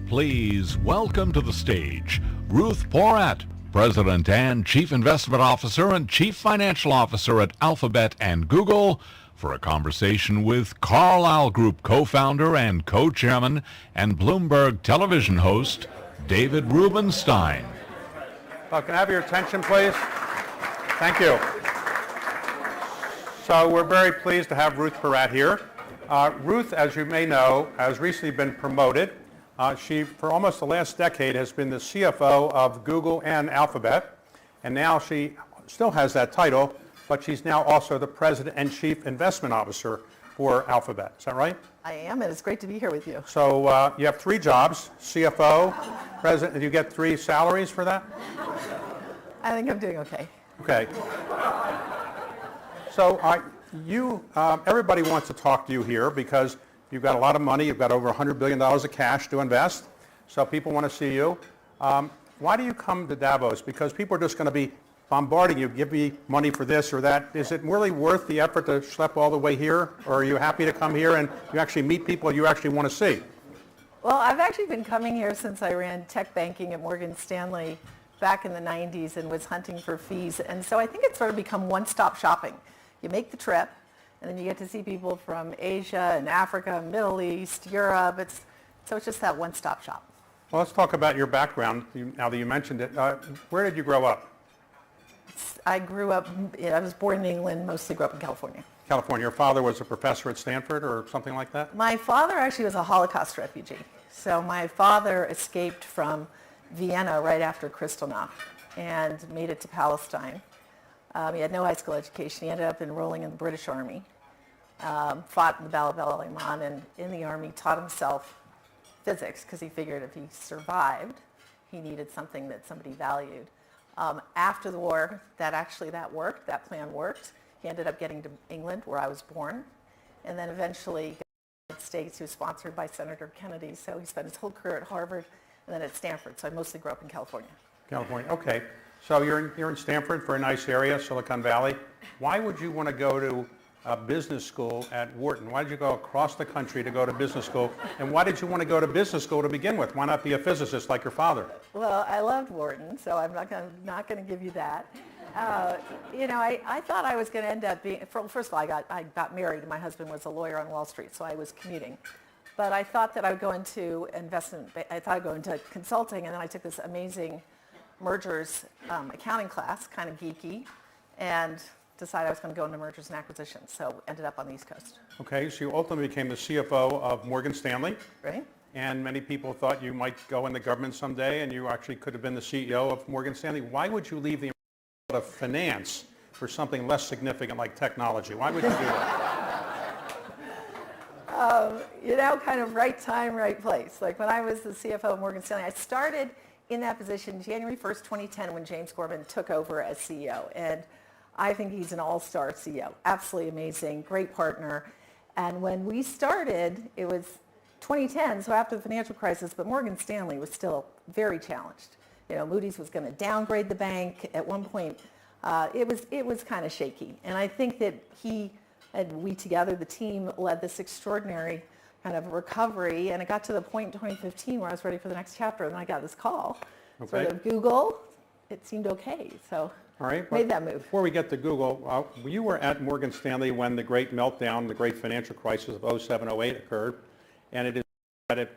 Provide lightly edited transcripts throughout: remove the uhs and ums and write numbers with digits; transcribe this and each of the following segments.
Please welcome to the stage Ruth Porat, President and Chief Investment Officer and Chief Financial Officer at Alphabet and Google, for a conversation with Carlyle Group co-founder and co-chairman and Bloomberg television host, David Rubenstein. Can I have your attention, please? Thank you. So we're very pleased to have Ruth Porat here. Ruth, as you may know, has recently been promoted. She, for almost the last decade, has been the CFO of Google and Alphabet. And now she still has that title, but she's now also the President and Chief Investment Officer for Alphabet. Is that right? I am, and it's great to be here with you. So you have three jobs, CFO, President, and you get three salaries for that? I think I'm doing okay. Okay. So everybody wants to talk to you here because you've got a lot of money. You've got over $100 billion of cash to invest. So people want to see you. Why do you come to Davos? Because people are just going to be bombarding you. Give me money for this or that. Is it really worth the effort to schlep all the way here? Or are you happy to come here and you actually meet people you actually want to see? Well, I've actually been coming here since I ran tech banking at Morgan Stanley back in the 90s and was hunting for fees. And so I think it's sort of become one-stop shopping. You make the trip, and then you get to see people from Asia and Africa, Middle East, Europe. So it's just that one-stop shop. Well, let's talk about your background, now that you mentioned it. Where did you grow up? I was born in England, mostly grew up in California. California. Your father was a professor at Stanford or something like that? My father actually was a Holocaust refugee. So my father escaped from Vienna right after Kristalina and made it to Palestine. He had no high school education. He ended up enrolling in the British Army, fought in the Battle of El Alamein, and in the Army taught himself physics because he figured if he survived, he needed something that somebody valued. After the war, that worked. That plan worked. He ended up getting to England, where I was born, and then eventually got to the United States. He was sponsored by Senator Kennedy, so he spent his whole career at Harvard and then at Stanford. So I mostly grew up in California. California, okay. So you're in Stanford, for a nice area, Silicon Valley. Why would you want to go to business school at Wharton? Why did you go across the country to go to business school? And why did you want to go to business school to begin with? Why not be a physicist like your father? Well, I loved Wharton, so I'm not going to give you that. I thought I was going to end up being, first of all, I got married. My husband was a lawyer on Wall Street, so I was commuting. But I thought that I would go into I'd go into consulting, and then I took this amazing mergers accounting class, kind of geeky, and decided I was going to go into mergers and acquisitions, so ended up on the East Coast. Okay, so you ultimately became the CFO of Morgan Stanley. Right. And many people thought you might go in the government someday, and you actually could have been the CEO of Morgan Stanley. Why would you leave the of finance for something less significant like technology? Why would you do that? Kind of right time, right place. Like when I was the CFO of Morgan Stanley, I started in that position January 1st, 2010, when James Corbin took over as CEO. And I think he's an all-star CEO. Absolutely amazing, great partner. And when we started, it was 2010, so after the financial crisis, but Morgan Stanley was still very challenged. Moody's was going to downgrade the bank. At one point, it was kind of shaky. And I think that he and we together, the team, led this extraordinary kind of recovery. And it got to the point in 2015 where I was ready for the next chapter, and then I got this call. Okay. Sort of Google, it seemed okay. So all right, made that move. Before we get to Google, you were at Morgan Stanley when the great meltdown, the great financial crisis of 07-08 occurred. And it is that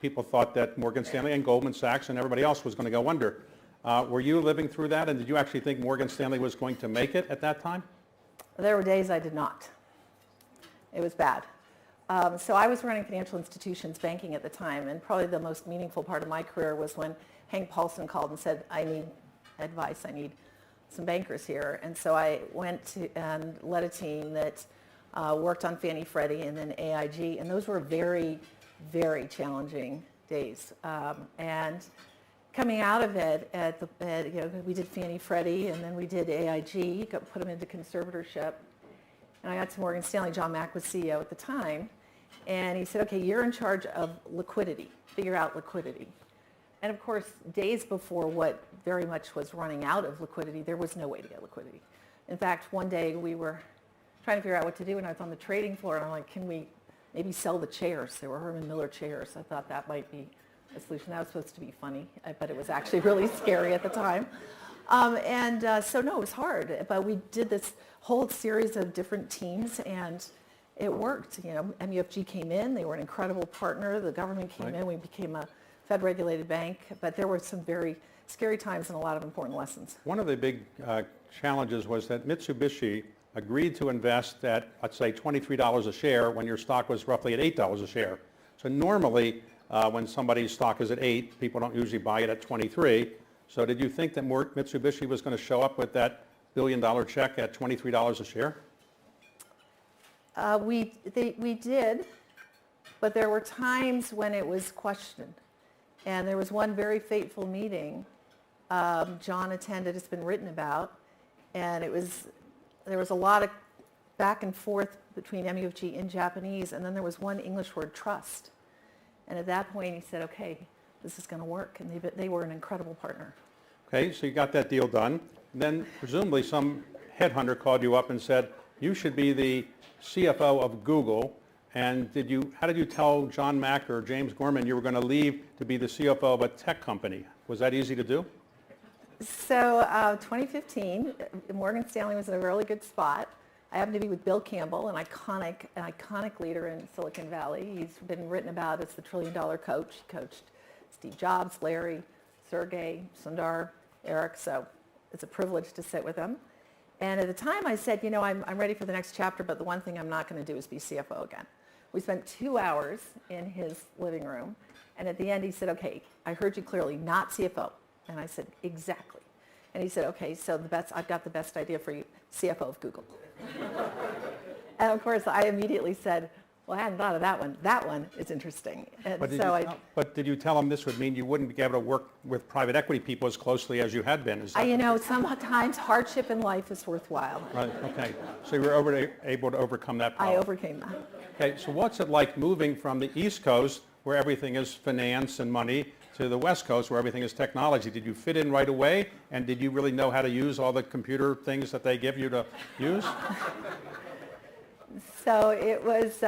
people thought that Morgan Stanley and Goldman Sachs and everybody else was going to go under. Were you living through that, and did you actually think Morgan Stanley was going to make it at that time? There were days I did not. It was bad. So I was running financial institutions banking at the time, and probably the most meaningful part of my career was when Hank Paulson called and said, I need advice, I need some bankers here. And so I went to and led a team that worked on Fannie Freddie and then AIG, and those were very, very challenging days. And coming out of it, we did Fannie Freddie and then we did AIG, put them into conservatorship. And I got to Morgan Stanley. John Mack was CEO at the time. And he said, okay, you're in charge of liquidity. Figure out liquidity. And of course, days before what very much was running out of liquidity, there was no way to get liquidity. In fact, one day we were trying to figure out what to do, and I was on the trading floor, and I'm like, can we maybe sell the chairs? There were Herman Miller chairs. I thought that might be a solution that was supposed to be funny, but it was actually really scary at the time. So no, it was hard, but we did this whole series of different teams, and it worked. You know, MUFG came in; they were an incredible partner. The government came in; we became a Fed-regulated bank. But there were some very scary times and a lot of important lessons. One of the big challenges was that Mitsubishi agreed to invest at, let's say, $23 a share when your stock was roughly at $8 a share. So normally, when somebody's stock is at 8, people don't usually buy it at 23. So did you think that Mitsubishi was going to show up with that billion-dollar check at $23 a share? We did, but there were times when it was questioned. And there was one very fateful meeting John attended, it's been written about, and there was a lot of back and forth between MUFG in Japanese, and then there was one English word, trust. And at that point, he said, okay, this is going to work, and they were an incredible partner. Okay, so you got that deal done. Then presumably some headhunter called you up and said, you should be the CFO of Google. And how did you tell John Mack or James Gorman you were going to leave to be the CFO of a tech company? Was that easy to do? So 2015, Morgan Stanley was in a really good spot. I happened to be with Bill Campbell, an iconic leader in Silicon Valley. He's been written about as the trillion-dollar coach. He coached Steve Jobs, Larry, Sergey, Sundar, Eric, so it's a privilege to sit with him. And at the time I said, you know, I'm ready for the next chapter, but the one thing I'm not going to do is be CFO again. We spent 2 hours in his living room, and at the end he said, okay, I heard you clearly, not CFO. And I said, exactly. And he said, okay, so I've got the best idea for you, CFO of Google. And of course, I immediately said, well, I hadn't thought of that one. That one is interesting. And but did you tell him this would mean you wouldn't be able to work with private equity people as closely as you had been? You know, sometimes hardship in life is worthwhile. Right, okay. So you were able to overcome that problem. I overcame that. Okay, so what's it like moving from the East Coast, where everything is finance and money, to the West Coast, where everything is technology? Did you fit in right away? And did you really know how to use all the computer things that they give you to use? So it was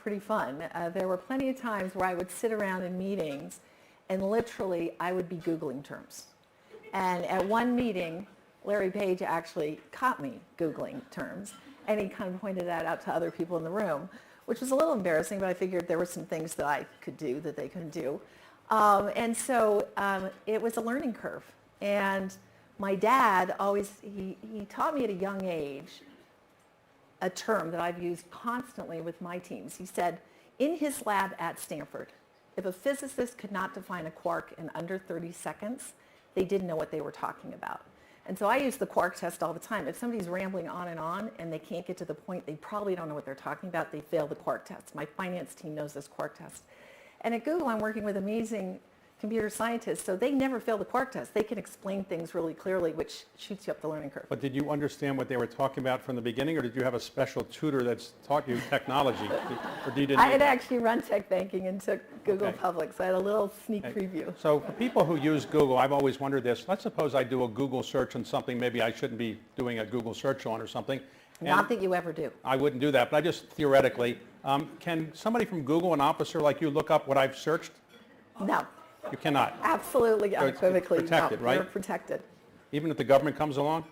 pretty fun. There were plenty of times where I would sit around in meetings and literally I would be Googling terms. And at one meeting, Larry Page actually caught me Googling terms, and he kind of pointed that out to other people in the room, which was a little embarrassing, but I figured there were some things that I could do that they couldn't do. And so it was a learning curve. And my dad always, he taught me at a young age a term that I've used constantly with my teams. He said, in his lab at Stanford, if a physicist could not define a quark in under 30 seconds, they didn't know what they were talking about. And so I use the quark test all the time. If somebody's rambling on and they can't get to the point, they probably don't know what they're talking about, they fail the quark test. My finance team knows this quark test. And at Google, I'm working with amazing computer scientists, so they never fail the quark test. They can explain things really clearly, which shoots you up the learning curve. But did you understand what they were talking about from the beginning, or did you have a special tutor that's taught you technology? I had actually run tech banking and took Google public, so I had a little sneak preview. So for people who use Google, I've always wondered this. Let's suppose I do a Google search on something maybe I shouldn't be doing a Google search on or something. Not that you ever do. I wouldn't do that, but I just theoretically. Can somebody from Google, an officer like you, look up what I've searched? No. You cannot? Absolutely, so unequivocally. It's protected, no, right? You're protected. Even if the government comes along?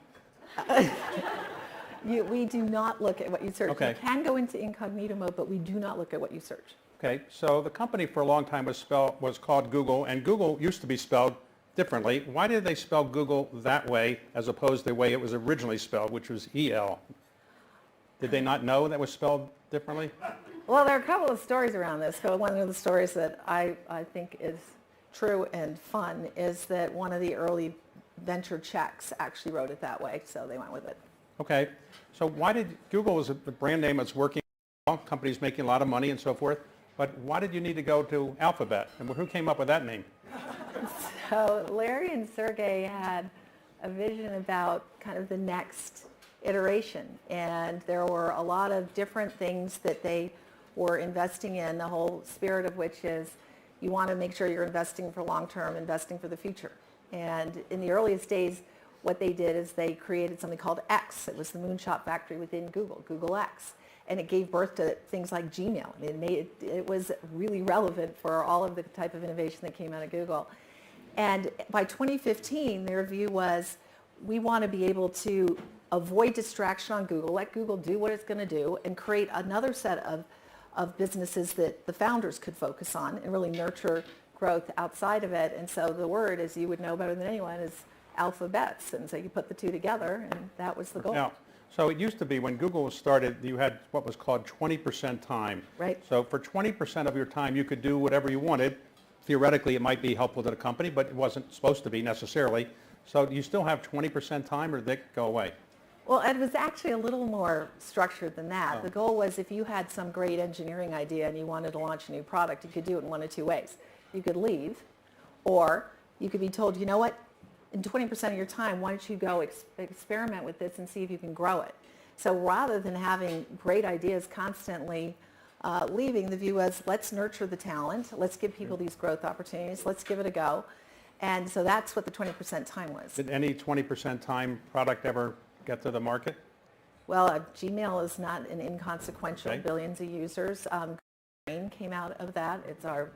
We do not look at what you search. Okay. You can go into incognito mode, but we do not look at what you search. Okay, so the company for a long time was called Google, and Google used to be spelled differently. Why did they spell Google that way as opposed to the way it was originally spelled, which was E-L? Did they not know that was spelled differently? Well, there are a couple of stories around this. So one of the stories that I think is true and fun is that one of the early venture checks actually wrote it that way, so they went with it. Okay, so why did Google was a brand name that's working well, companies making a lot of money and so forth, but why did you need to go to Alphabet? And who came up with that name? So Larry and Sergey had a vision about kind of the next iteration, and there were a lot of different things that they were investing in, the whole spirit of which is you want to make sure you're investing for long term, investing for the future. And in the earliest days, what they did is they created something called X. It was the moonshot factory within Google, Google X. And it gave birth to things like Gmail. I mean, it was really relevant for all of the type of innovation that came out of Google. And by 2015, their view was, we want to be able to avoid distraction on Google, let Google do what it's going to do, and create another set of businesses that the founders could focus on and really nurture growth outside of it. And so the word, as you would know better than anyone, is alphabets. And so you put the two together, and that was the goal. Now, so it used to be when Google was started, you had what was called 20% time. Right. So for 20% of your time, you could do whatever you wanted. Theoretically, it might be helpful to the company, but it wasn't supposed to be necessarily. So do you still have 20% time, or did they go away? Well, it was actually a little more structured than that. The goal was, if you had some great engineering idea and you wanted to launch a new product, you could do it in one of two ways. You could leave, or you could be told, you know what, in 20% of your time, why don't you go experiment with this and see if you can grow it. So rather than having great ideas constantly leaving, the view was, let's nurture the talent, let's give people these growth opportunities, let's give it a go. And so that's what the 20% time was. Did any 20% time product ever get to the market? Well, Gmail is not an inconsequential, Okay. billions of users. Convene came out of that. It's our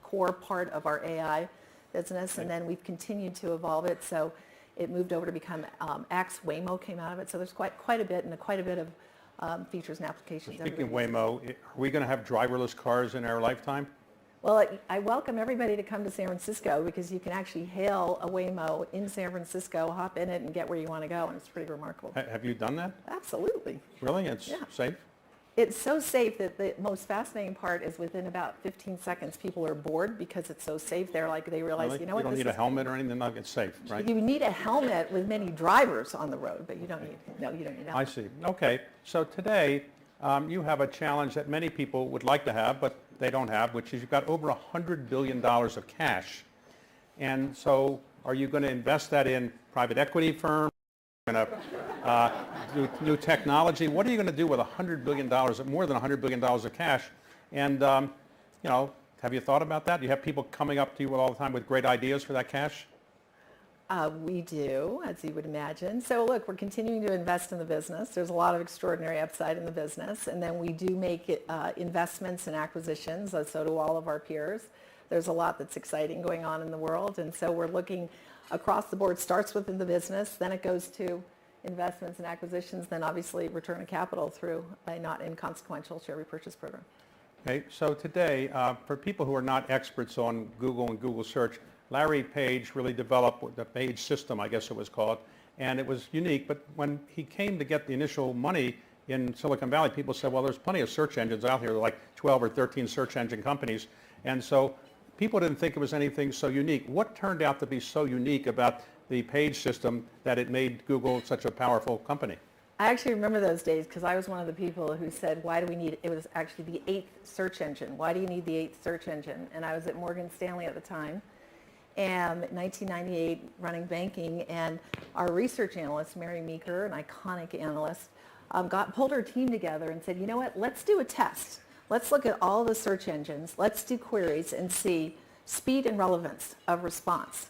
core part of our AI business, and then we've continued to evolve it. So it moved over to become X. Waymo came out of it. So there's quite a bit, and quite a bit of features and applications. Speaking of Waymo, are we going to have driverless cars in our lifetime? Well, I welcome everybody to come to San Francisco, because you can actually hail a Waymo in San Francisco, hop in it, and get where you want to go, and it's pretty remarkable. Have you done that? Absolutely. Really? It's Yeah. safe? It's so safe that the most fascinating part is within about 15 seconds, people are bored because it's so safe. They realize, Really? you know what, You don't this need a is- helmet or anything, then it's safe, right? You need a helmet with many drivers on the road, but you don't need a helmet. I see. Okay. So today, you have a challenge that many people would like to have, but they don't have, which is you've got over $100 billion of cash. And so are you going to invest that in private equity firms? Going to do new technology? What are you going to do with $100 billion, more than $100 billion of cash? And, have you thought about that? Do you have people coming up to you all the time with great ideas for that cash? We do, as you would imagine. So look, we're continuing to invest in the business. There's a lot of extraordinary upside in the business. And then we do make investments and acquisitions, so do all of our peers. There's a lot that's exciting going on in the world. And so we're looking across the board. Starts within the business, then it goes to investments and acquisitions, then obviously return of capital through a not inconsequential share repurchase program. Okay, so today, for people who are not experts on Google and Google search, Larry Page really developed the Page system, I guess it was called, and it was unique. But when he came to get the initial money in Silicon Valley, people said, well, there's plenty of search engines out here, like 12 or 13 search engine companies. And so people didn't think it was anything so unique. What turned out to be so unique about the Page system that it made Google such a powerful company? I actually remember those days, because I was one of the people who said, why do we need, it was actually the 8th search engine. Why do you need the 8th search engine? And I was at Morgan Stanley at the time, and 1998 running banking, and our research analyst, Mary Meeker, an iconic analyst, pulled her team together and said, you know what, let's do a test. Let's look at all the search engines. Let's do queries and see speed and relevance of response.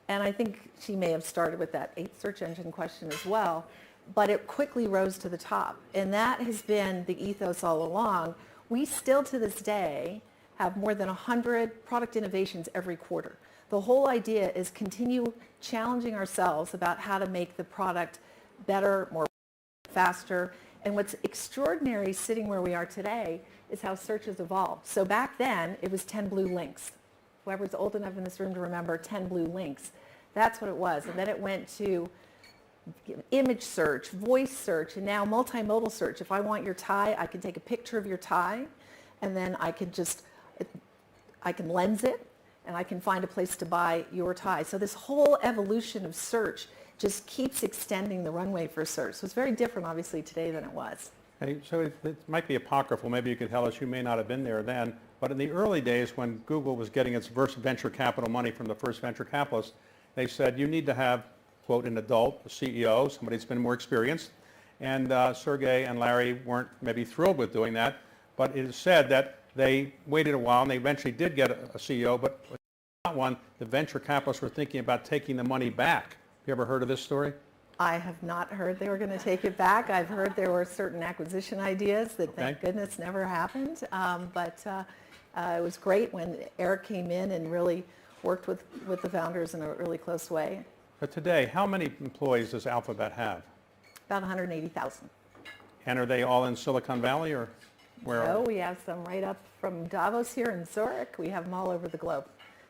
And I think she may have started with that 8th search engine question as well, but it quickly rose to the top. And that has been the ethos all along. We still, to this day, have more than 100 product innovations every quarter. The whole idea is continue challenging ourselves about how to make the product better, more faster. And what's extraordinary sitting where we are today is how search has evolved. So back then, it was 10 blue links. Whoever's old enough in this room to remember 10 blue links, that's what it was. And then it went to image search, voice search, and now multimodal search. If I want your tie, I can take a picture of your tie, and then I can lens it, and I can find a place to buy your tie. So this whole evolution of search just keeps extending the runway for search. So it's very different, obviously, today than it was. Okay, so it might be apocryphal. Maybe you could tell us. You may not have been there then. But in the early days, when Google was getting its first venture capital money from the first venture capitalists, they said you need to have, quote, an adult, a CEO, somebody that's been more experienced. And Sergey and Larry weren't maybe thrilled with doing that. But it is said that they waited a while, and they eventually did get a CEO. But not one, the venture capitalists were thinking about taking the money back You ever heard of this story? I have not heard they were going to take it back. I've heard there were certain acquisition ideas that, thank goodness, never happened. But it was great when Eric came in and really worked with the founders in a really close way. But today, how many employees does Alphabet have? About 180,000. And are they all in Silicon Valley, or where are No, they? we have some right up from Davos here in Zurich. We have them all over the globe.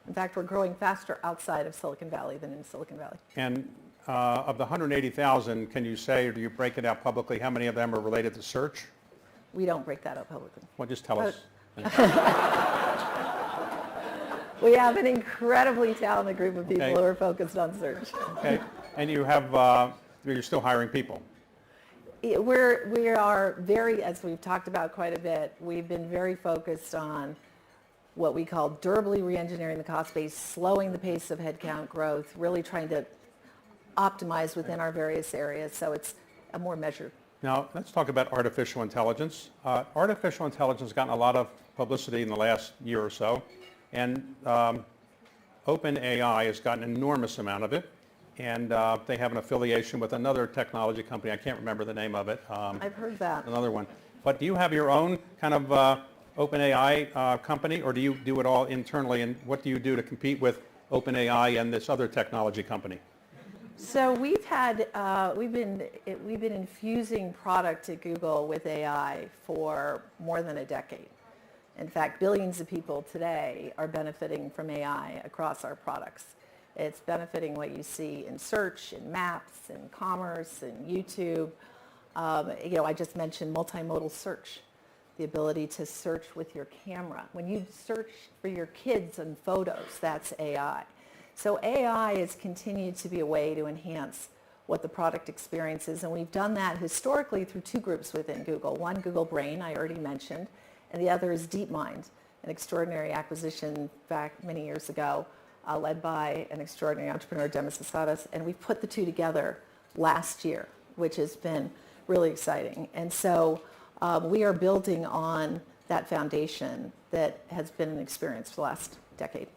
In fact, we're growing faster outside of Silicon Valley than in Silicon Valley. And of the 180,000, can you say, or do you break it out publicly, how many of them are related to search? We don't break that up publicly. Well, just tell us. We have an incredibly talented group of people who are focused on search. Okay. And you have, you're still hiring people. We are very, as we've talked about quite a bit, we've been very focused on what we call durably re-engineering the cost base, slowing the pace of headcount growth, really trying to optimize within our various areas, so it's a more measured. Now, let's talk about artificial intelligence. Artificial intelligence has gotten a lot of publicity in the last year or so, and OpenAI has gotten an enormous amount of it, and they have an affiliation with another technology company. I can't remember the name of it. I've heard that. Another one. But do you have your own kind of OpenAI company, or do you do it all internally, and what do you do to compete with OpenAI and this other technology company? So we've been infusing product at Google with AI for more than a decade. In fact, billions of people today are benefiting from AI across our products. It's benefiting what you see in search, in maps, in commerce, in YouTube. I just mentioned multimodal search, the ability to search with your camera. When you search for your kids and photos, that's AI. So AI has continued to be a way to enhance what the product experience is, and we've done that historically through two groups within Google. One, Google Brain, I already mentioned, and the other is DeepMind, an extraordinary acquisition back many years ago, led by an extraordinary entrepreneur, Demis Hassabis, and we put the two together last year, which has been really exciting. And so we are building on that foundation that has been an experience for the last decade.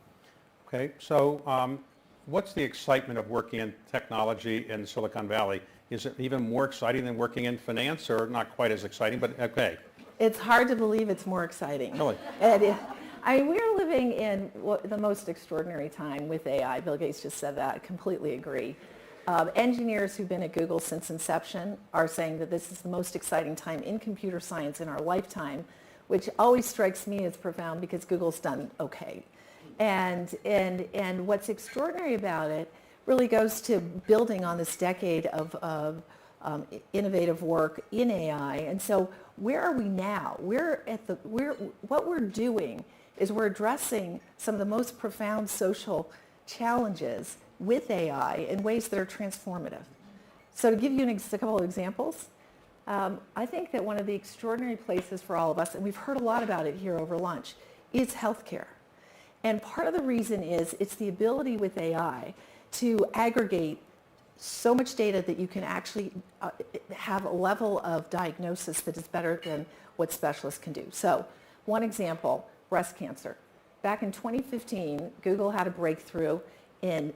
Okay, so what's the excitement of working in technology in Silicon Valley? Is it even more exciting than working in finance, or not quite as exciting, but okay? It's hard to believe it's more exciting. Really? We're living in the most extraordinary time with AI. Bill Gates just said that. I completely agree. Engineers who've been at Google since inception are saying that this is the most exciting time in computer science in our lifetime, which always strikes me as profound because Google's done okay. And what's extraordinary about it really goes to building on this decade of innovative work in AI. And so where are we now? What we're doing is we're addressing some of the most profound social challenges with AI in ways that are transformative. So to give you a couple of examples, I think that one of the extraordinary places for all of us, and we've heard a lot about it here over lunch, is healthcare. And part of the reason is it's the ability with AI to aggregate so much data that you can actually have a level of diagnosis that is better than what specialists can do. So one example, breast cancer. Back in 2015, Google had a breakthrough in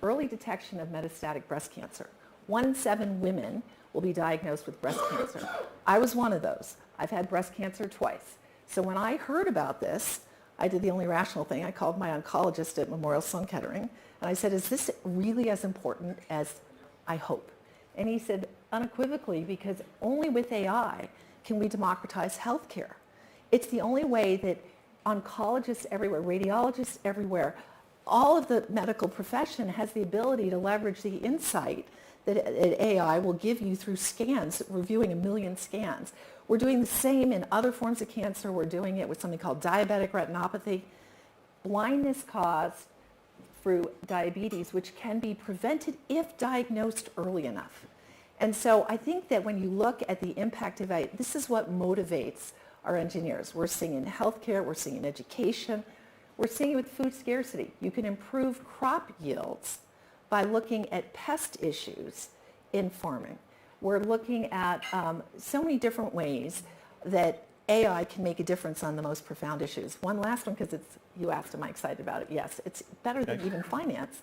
early detection of metastatic breast cancer. 1 in 7 women will be diagnosed with breast cancer. I was one of those. I've had breast cancer twice. So when I heard about this, I did the only rational thing. I called my oncologist at Memorial Sloan Kettering, and I said, is this really as important as I hope? And he said, unequivocally, because only with AI can we democratize healthcare. It's the only way that oncologists everywhere, radiologists everywhere, all of the medical profession has the ability to leverage the insight that AI will give you through scans, reviewing 1 million scans. We're doing the same in other forms of cancer. We're doing it with something called diabetic retinopathy, blindness caused through diabetes, which can be prevented if diagnosed early enough. And so I think that when you look at the impact of AI, this is what motivates our engineers. We're seeing in healthcare, we're seeing in education, we're seeing it with food scarcity. You can improve crop yields by looking at pest issues in farming. We're looking at so many different ways that AI can make a difference on the most profound issues. One last one, because you asked, am I excited about it? Yes, it's better than even finance.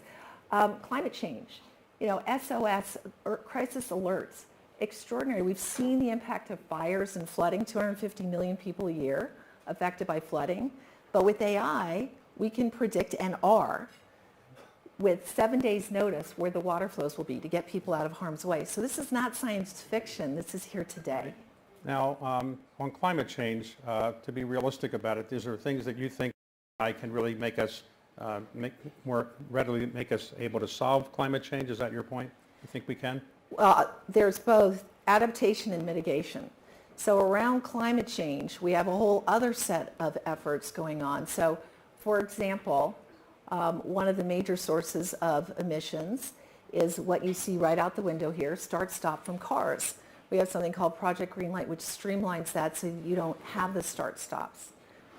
Climate change. SOS, or crisis alerts, extraordinary. We've seen the impact of fires and flooding, 250 million people a year affected by flooding. But with AI, we can predict, and are, with 7 days notice, where the water flows will be to get people out of harm's way. So this is not science fiction. This is here today. Now, on climate change, to be realistic about it, these are things that you think AI can really make us more readily make us able to solve climate change. Is that your point? You think we can? Well, there's both adaptation and mitigation. So around climate change, we have a whole other set of efforts going on. So, for example, one of the major sources of emissions is what you see right out the window here, start-stop from cars. We have something called Project Greenlight, which streamlines that so you don't have the start-stops.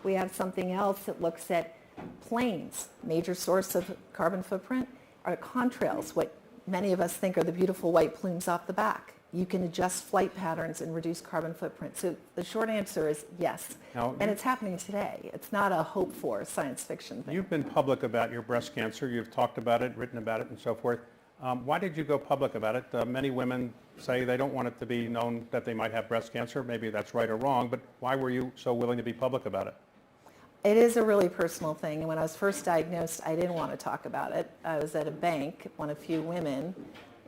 We have something else that looks at planes. Major source of carbon footprint are contrails, what many of us think are the beautiful white plumes off the back. You can adjust flight patterns and reduce carbon footprint. So the short answer is yes. Now, and it's happening today. It's not a hope for science fiction thing. You've been public about your breast cancer. You've talked about it, written about it, and so forth. Why did you go public about it? Many women say they don't want it to be known that they might have breast cancer. Maybe that's right or wrong, but why were you so willing to be public about it? It is a really personal thing. And when I was first diagnosed, I didn't want to talk about it. I was at a bank, one of few women.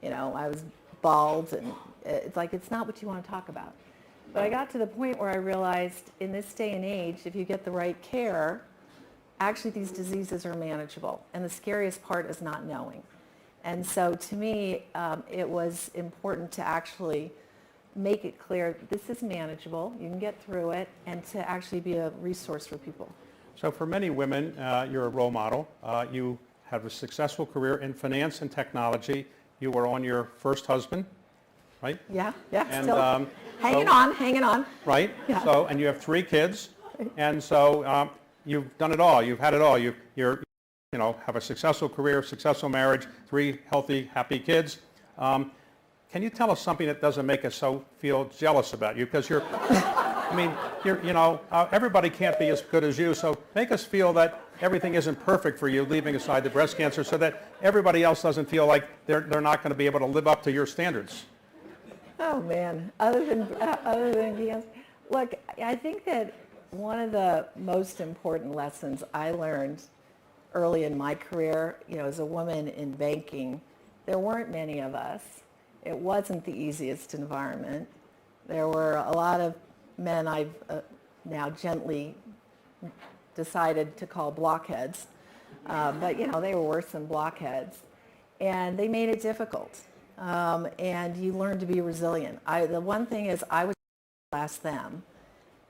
I was bald, and it's like, it's not what you want to talk about. But I got to the point where I realized in this day and age, if you get the right care, actually these diseases are manageable. And the scariest part is not knowing. And so to me, it was important to actually make it clear this is manageable, you can get through it, and to actually be a resource for people. So for many women, you're a role model. You have a successful career in finance and technology. You were on your first husband, right? Yeah, and, still hanging on. Right, yeah. So, and you have 3 kids, and so you've done it all, you've had it all. You're have a successful career, successful marriage, 3 healthy, happy kids. Can you tell us something that doesn't make us so feel jealous about you? Because everybody can't be as good as you, so make us feel that everything isn't perfect for you, leaving aside the breast cancer, so that everybody else doesn't feel like they're not going to be able to live up to your standards. Oh man, other than yes. Look, I think that one of the most important lessons I learned early in my career, as a woman in banking, there weren't many of us. It wasn't the easiest environment. There were a lot of men I've now gently decided to call blockheads, but they were worse than blockheads, and they made it difficult. And you learn to be resilient. The one thing is I was last them,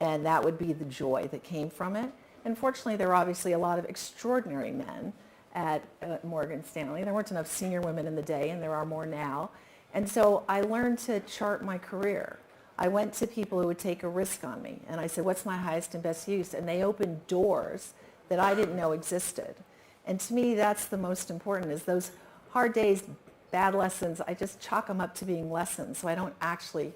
and that would be the joy that came from it. Unfortunately, there were obviously a lot of extraordinary men at Morgan Stanley. There weren't enough senior women in the day, and there are more now. And so I learned to chart my career. I went to people who would take a risk on me, and I said, what's my highest and best use? And they opened doors that I didn't know existed. And to me, that's the most important, is those hard days, bad lessons, I just chalk them up to being lessons, so I don't actually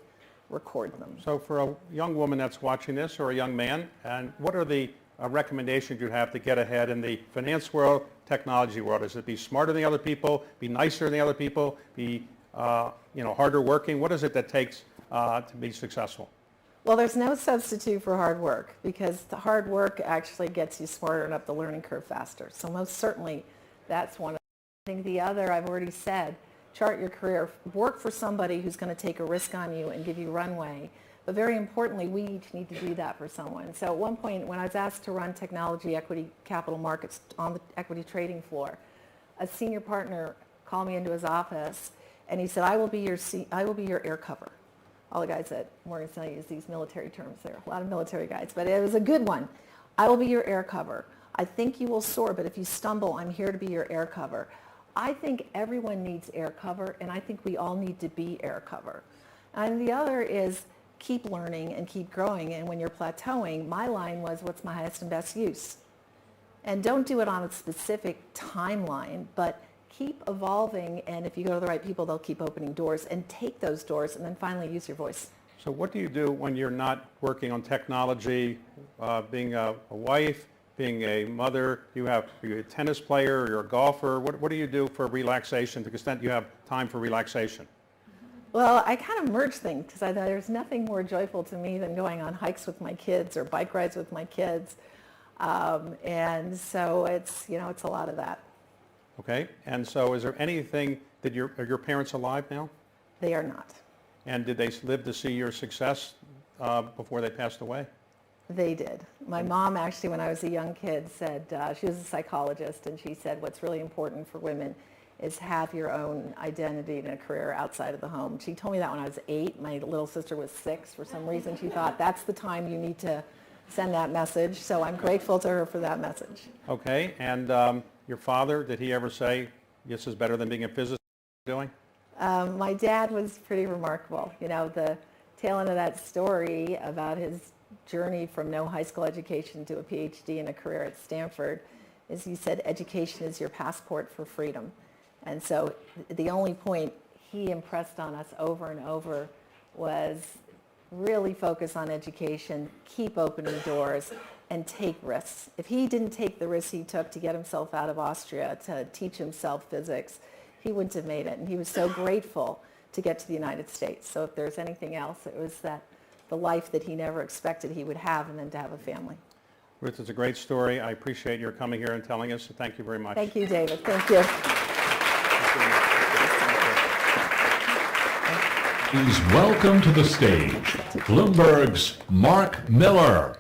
record them. So for a young woman that's watching this, or a young man, and what are the recommendations you have to get ahead in the finance world, technology world? Is it be smarter than the other people, be nicer than the other people, be harder working? What is it that takes to be successful? Well, there's no substitute for hard work, because the hard work actually gets you smarter and up the learning curve faster. So most certainly that's one of them. I think the other, I've already said, chart your career. Work for somebody who's going to take a risk on you and give you runway. But very importantly, we each need to do that for someone. So at one point, when I was asked to run technology equity capital markets on the equity trading floor, a senior partner called me into his office, and he said, I will be your air cover. All the guys at Morgan Stanley use these military terms. There are a lot of military guys, but it was a good one. I will be your air cover. I think you will soar, but if you stumble, I'm here to be your air cover. I think everyone needs air cover, and I think we all need to be air cover. And the other is keep learning and keep growing. And when you're plateauing, my line was, what's my highest and best use? And don't do it on a specific timeline, but keep evolving, and if you go to the right people, they'll keep opening doors, and take those doors, and then finally use your voice. So what do you do when you're not working on technology, being a wife, being a mother, you're a tennis player, you're a golfer. What do you do for relaxation to the extent you have time for relaxation? Well, I kind of merge things because there's nothing more joyful to me than going on hikes with my kids or bike rides with my kids. And so it's a lot of that. Okay. And so is there anything that are your parents alive now? They are not. And did they live to see your success before they passed away? They did. My mom actually, when I was a young kid, said, she was a psychologist, and she said what's really important for women is have your own identity and a career outside of the home. She told me that when I was 8. My little sister was 6. For some reason, she thought that's the time you need to send that message. So I'm grateful to her for that message. Okay. And your father, did he ever say, this is better than being a physicist doing? My dad was pretty remarkable. The tail end of that story about his journey from no high school education to a PhD and a career at Stanford is he said education is your passport for freedom. And so the only point he impressed on us over and over was really focus on education, keep opening doors, and take risks. If he didn't take the risks he took to get himself out of Austria to teach himself physics, he wouldn't have made it. And he was so grateful to get to the United States. So if there's anything else, it was that the life that he never expected he would have and then to have a family. Ruth, it's a great story. I appreciate your coming here and telling us. So thank you very much. Thank you, David. Thank you. Please welcome to the stage Bloomberg's Mark Miller.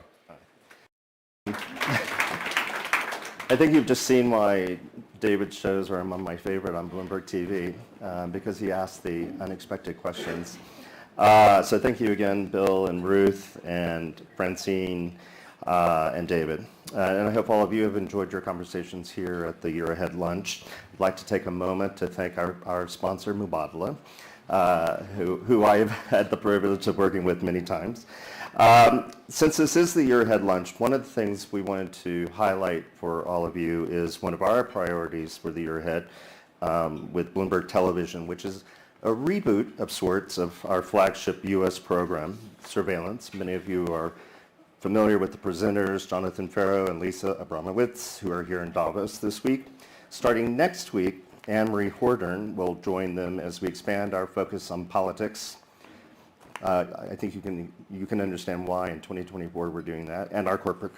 I think you've just seen why David shows are among my favorite on Bloomberg TV because he asks the unexpected questions. So thank you again, Bill and Ruth and Francine and David. And I hope all of you have enjoyed your conversations here at the Year Ahead lunch. I'd like to take a moment to thank our sponsor, Mubadala, who I've had the privilege of working with many times. Since this is the Year Ahead lunch, one of the things we wanted to highlight for all of you is one of our priorities for the year ahead with Bloomberg Television, which is a reboot of sorts of our flagship U.S. program, Surveillance. Many of you are familiar with the presenters, Jonathan Farrow and Lisa Abramowitz, who are here in Davos this week. Starting next week, Anne-Marie Hordern will join them as we expand our focus on politics. I think you can understand why in 2024 we're doing that, and our corporate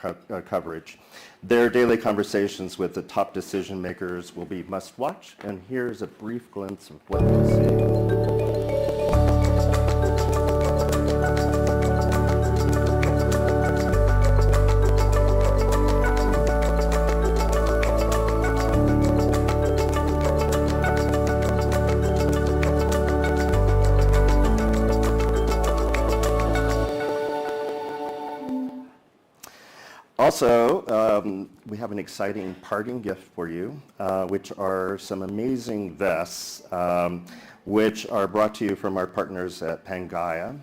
coverage. Their daily conversations with the top decision makers will be must watch, and here's a brief glimpse of what you'll see. Also, we have an exciting parting gift for you, which are some amazing vests, which are brought to you from our partners at Pangaea.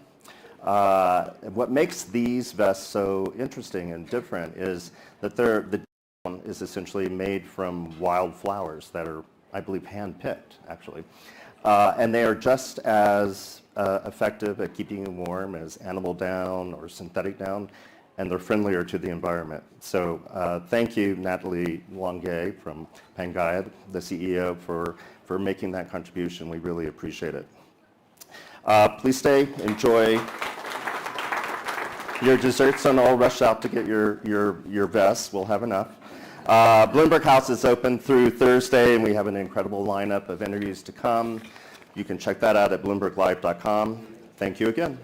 What makes these vests so interesting and different is that the down is essentially made from wild flowers that are, I believe, hand-picked, actually. And they are just as effective at keeping you warm as animal down or synthetic down, and they're friendlier to the environment. So thank you, Natalie Longuet from Pangaea, the CEO, for making that contribution. We really appreciate it. Please stay, enjoy your desserts, and all rush out to get your vests. We'll have enough. Bloomberg House is open through Thursday, and we have an incredible lineup of interviews to come. You can check that out at bloomberglive.com. Thank you again.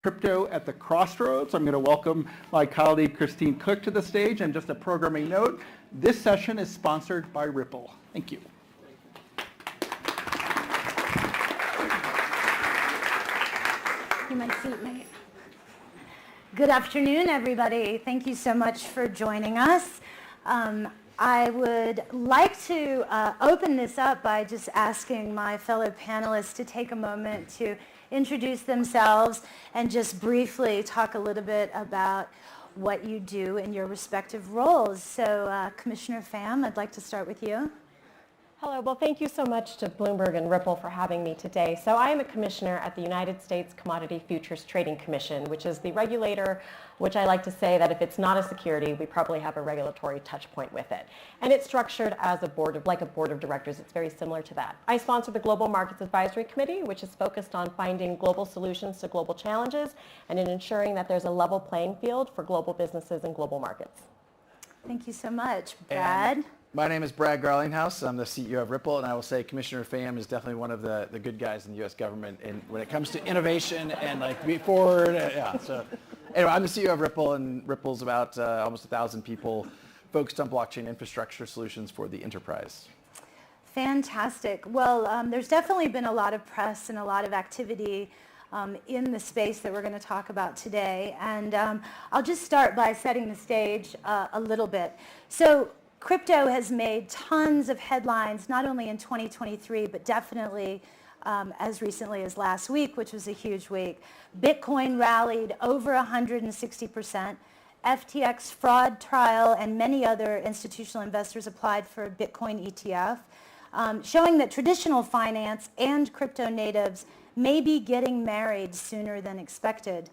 Crypto at the Crossroads. I'm going to welcome my colleague Christine Cook to the stage. And just a programming note, this session is sponsored by Ripple. Thank you. You might seat, mate. Good afternoon, everybody. Thank you so much for joining us. I would like to open this up by just asking my fellow panelists to take a moment to introduce themselves and just briefly talk a little bit about what you do in your respective roles. So Commissioner Pham, I'd like to start with you. Hello. Well, thank you so much to Bloomberg and Ripple for having me today. So I am a commissioner at the United States Commodity Futures Trading Commission, which is the regulator, which I like to say that if it's not a security, we probably have a regulatory touch point with it. And it's structured as a board of, like a board of directors. It's very similar to that. I sponsor the Global Markets Advisory Committee, which is focused on finding global solutions to global challenges and in ensuring that there's a level playing field for global businesses and global markets. Thank you so much. Brad? My name is Brad Garlinghouse. I'm the CEO of Ripple, and I will say Commissioner Pham is definitely one of the good guys in the U.S. government when it comes to innovation and like be forward. Yeah. So anyway, I'm the CEO of Ripple, and Ripple's about almost 1,000 people focused on blockchain infrastructure solutions for the enterprise. Fantastic. Well, there's definitely been a lot of press and a lot of activity in the space that we're going to talk about today. And I'll just start by setting the stage a little bit. So crypto has made tons of headlines, not only in 2023, but definitely as recently as last week, which was a huge week. Bitcoin rallied over 160%. FTX fraud trial and many other institutional investors applied for a Bitcoin ETF, showing that traditional finance and crypto natives may be getting married sooner than expected.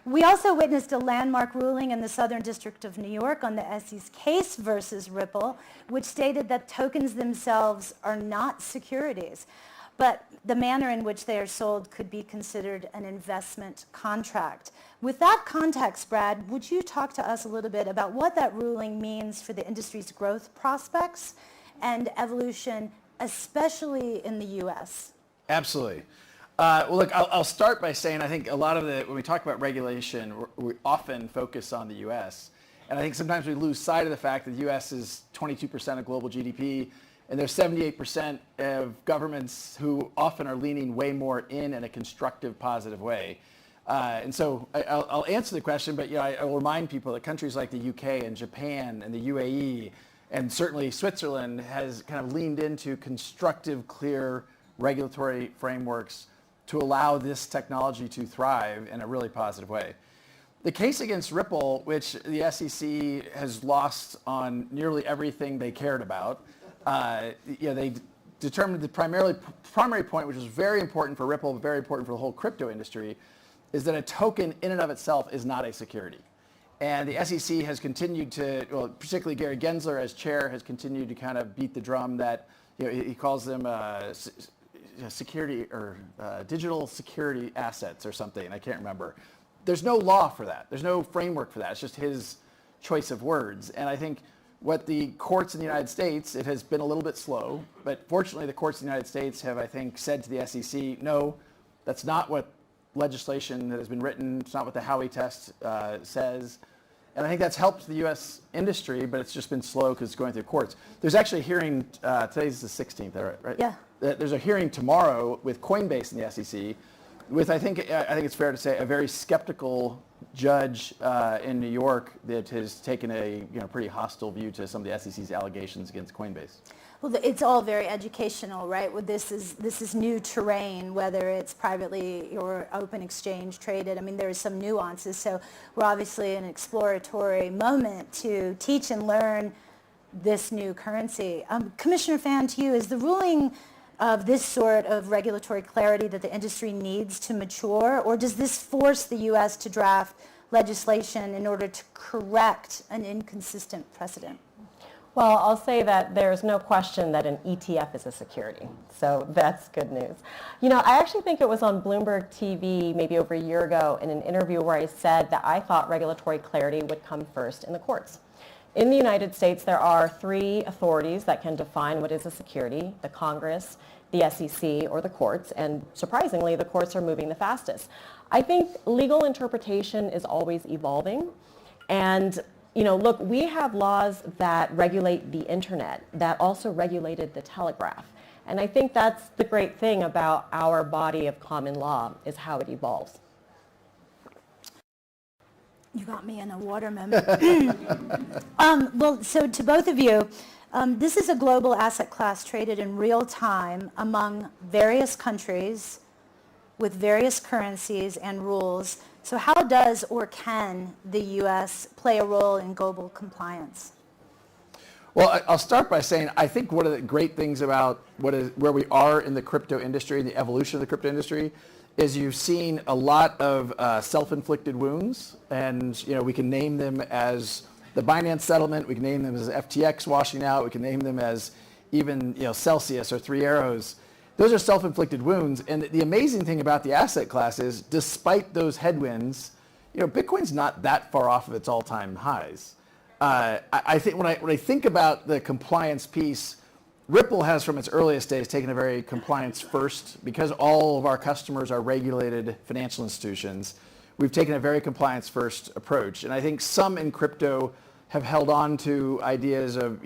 We also witnessed a landmark ruling in the Southern District of New York on the SEC's case versus Ripple, which stated that tokens themselves are not securities, but the manner in which they are sold could be considered an investment contract. With that context, Brad, would you talk to us a little bit about what that ruling means for the industry's growth prospects and evolution, especially in the U.S.? Absolutely. Well, look, I'll start by saying I think a lot of when we talk about regulation, we often focus on the U.S. And I think sometimes we lose sight of the fact that the U.S. is 22% of global GDP, and there's 78% of governments who often are leaning way more in a constructive, positive way. And so I'll answer the question, but I will remind people that countries like the UK and Japan and the UAE and certainly Switzerland has kind of leaned into constructive, clear regulatory frameworks to allow this technology to thrive in a really positive way. The case against Ripple, which the SEC has lost on nearly everything they cared about, they determined the primary point, which was very important for Ripple, but very important for the whole crypto industry, is that a token in and of itself is not a security. And the SEC has continued to, well, particularly Gary Gensler as chair, has continued to kind of beat the drum that, he calls them security or digital security assets or something. I can't remember. There's no law for that. There's no framework for that. It's just his choice of words. And I think what the courts in the United States, it has been a little bit slow, but fortunately the courts in the United States have, I think, said to the SEC, no, that's not what legislation that has been written. It's not what the Howey test says. And I think that's helped the U.S. industry, but it's just been slow because it's going through courts. There's actually a hearing, today's the 16th, right? Yeah. There's a hearing tomorrow with Coinbase and the SEC with, I think it's fair to say, a very skeptical judge in New York that has taken a pretty hostile view to some of the SEC's allegations against Coinbase. Well, it's all very educational, right? Well, this is new terrain, whether it's privately or open exchange traded. I mean, there is some nuances. So we're obviously in an exploratory moment to teach and learn this new currency. Commissioner Pham, to you, is the ruling of this sort of regulatory clarity that the industry needs to mature, or does this force the U.S. to draft legislation in order to correct an inconsistent precedent? Well, I'll say that there's no question that an ETF is a security. So that's good news. I actually think it was on Bloomberg TV maybe over a year ago in an interview where I said that I thought regulatory clarity would come first in the courts. In the United States, there are three authorities that can define what is a security: the Congress, the SEC or the courts, and surprisingly, the courts are moving the fastest. I think legal interpretation is always evolving, and look, we have laws that regulate the internet that also regulated the telegraph. And I think that's the great thing about our body of common law, is how it evolves. You got me in a water moment. Well, so to both of you, this is a global asset class traded in real time among various countries with various currencies and rules. So how does or can the U.S. play a role in global compliance? Well, I'll start by saying I think one of the great things about where we are in the crypto industry, the evolution of the crypto industry, is you've seen a lot of self-inflicted wounds, and we can name them as the Binance settlement, we can name them as FTX washing out, we can name them as even Celsius or Three Arrows. Those are self-inflicted wounds, and the amazing thing about the asset class is, despite those headwinds, Bitcoin's not that far off of its all-time highs. I think when I think about the compliance piece, Ripple has from its earliest days taken a very compliance first, because all of our customers are regulated financial institutions. We've taken a very compliance first approach, and I think some in crypto have held on to ideas of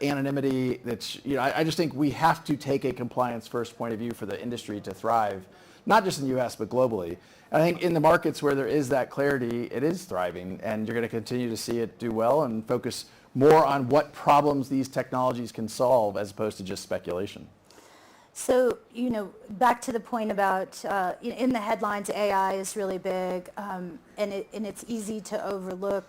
anonymity. That's I just think we have to take a compliance first point of view for the industry to thrive, not just in the U.S. but globally. And I think in the markets where there is that clarity, it is thriving, and you're going to continue to see it do well and focus more on what problems these technologies can solve as opposed to just speculation. So, back to the point about in the headlines, AI is really big, and it's easy to overlook.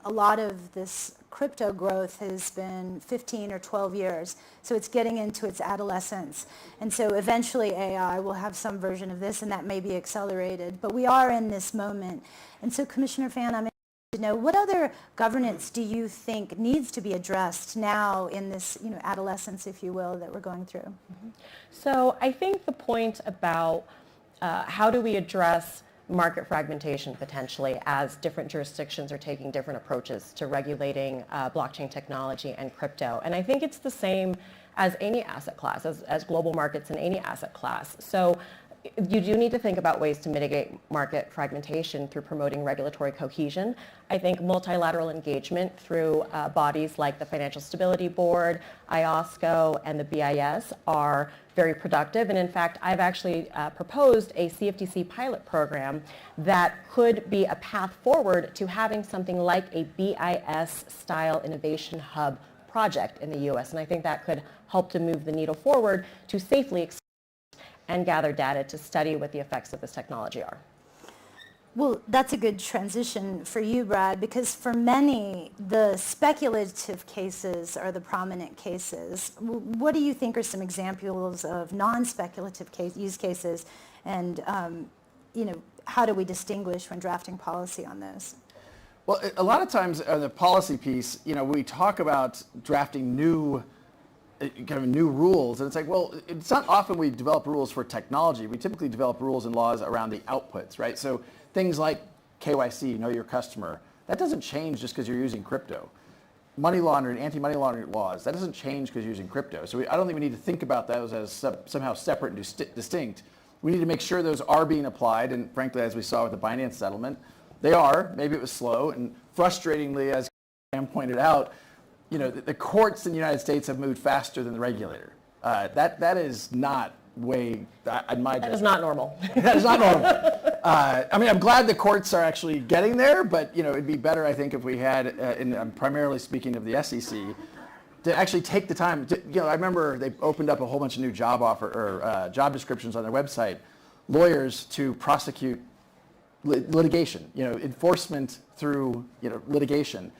A lot of this crypto growth has been 15 or 12 years, so it's getting into its adolescence. And so eventually AI will have some version of this, and that may be accelerated. But we are in this moment. And so, Commissioner Fan, I'm interested to know, what other governance do you think needs to be addressed now in this adolescence, if you will, that we're going through? Mm-hmm. So I think the point about how do we address market fragmentation potentially as different jurisdictions are taking different approaches to regulating blockchain technology and crypto. And I think it's the same as any asset class, as global markets in any asset class. So you do need to think about ways to mitigate market fragmentation through promoting regulatory cohesion. I think multilateral engagement through bodies like the Financial Stability Board, IOSCO, and the BIS are very productive. And in fact, I've actually proposed a CFTC pilot program that could be a path forward to having something like a BIS-style innovation hub project in the U.S. And I think that could help to move the needle forward to safely and gather data to study what the effects of this technology are. Well, that's a good transition for you, Brad, because for many, the speculative cases are the prominent cases. What do you think are some examples of non-speculative use cases, and how do we distinguish when drafting policy on those? Well, a lot of times on the policy piece, we talk about drafting new rules, and it's like, well, it's not often we develop rules for technology. We typically develop rules and laws around the outputs, right? So things like KYC, know your customer, that doesn't change just because you're using crypto. Money laundering, anti-money laundering laws, that doesn't change because you're using crypto. So I don't think we need to think about those as somehow separate and distinct. We need to make sure those are being applied, and frankly, as we saw with the Binance settlement, they are. Maybe it was slow, and frustratingly, as Pam pointed out, the courts in the United States have moved faster than the regulator. That is not in my judgment. That is not normal. That is not normal. I'm glad the courts are actually getting there, but it'd be better, I think, if we had, and I'm primarily speaking of the SEC, to actually take the time. I remember they opened up a whole bunch of new job job descriptions on their website, lawyers to prosecute litigation, enforcement through litigation.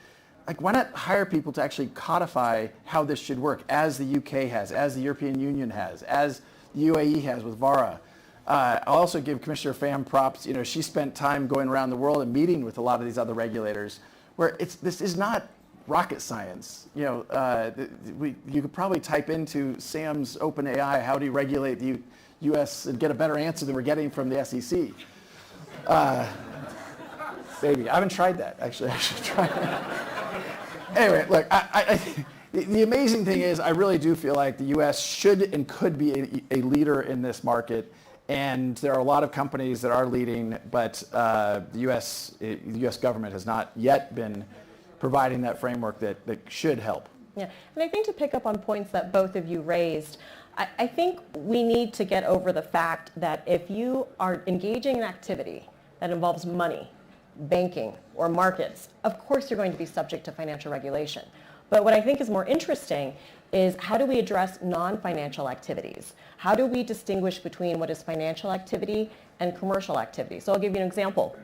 Like, why not hire people to actually codify how this should work, as the UK has, as the European Union has, as the UAE has with VARA. I'll also give Commissioner Pham props. She spent time going around the world and meeting with a lot of these other regulators, where this is not rocket science. You could probably type into Sam's OpenAI, how do you regulate the U.S., and get a better answer than we're getting from the SEC. Maybe. I haven't tried that, actually. I should try that. Anyway, look, The amazing thing is, I really do feel like the U.S. should and could be a leader in this market. And there are a lot of companies that are leading, but the U.S. government has not yet been providing that framework that should help. Yeah, and I think to pick up on points that both of you raised, I think we need to get over the fact that if you are engaging in activity that involves money, banking, or markets, of course you're going to be subject to financial regulation. But what I think is more interesting is how do we address non-financial activities? How do we distinguish between what is financial activity and commercial activity? So I'll give you an example.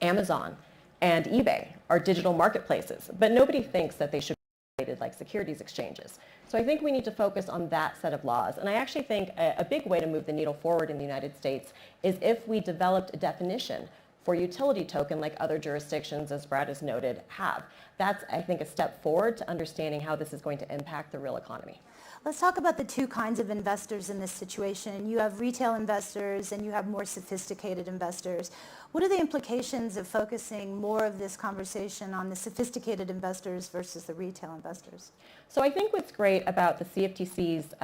Amazon and eBay are digital marketplaces, but nobody thinks that they should be rated like securities exchanges. So I think we need to focus on that set of laws. And I actually think a big way to move the needle forward in the United States is if we developed a definition for utility token like other jurisdictions, as Brad has noted, have. That's, I think, a step forward to understanding how this is going to impact the real economy. Let's talk about the two kinds of investors in this situation. You have retail investors and you have more sophisticated investors. What are the implications of focusing more of this conversation on the sophisticated investors versus the retail investors? So I think what's great about the CFTC's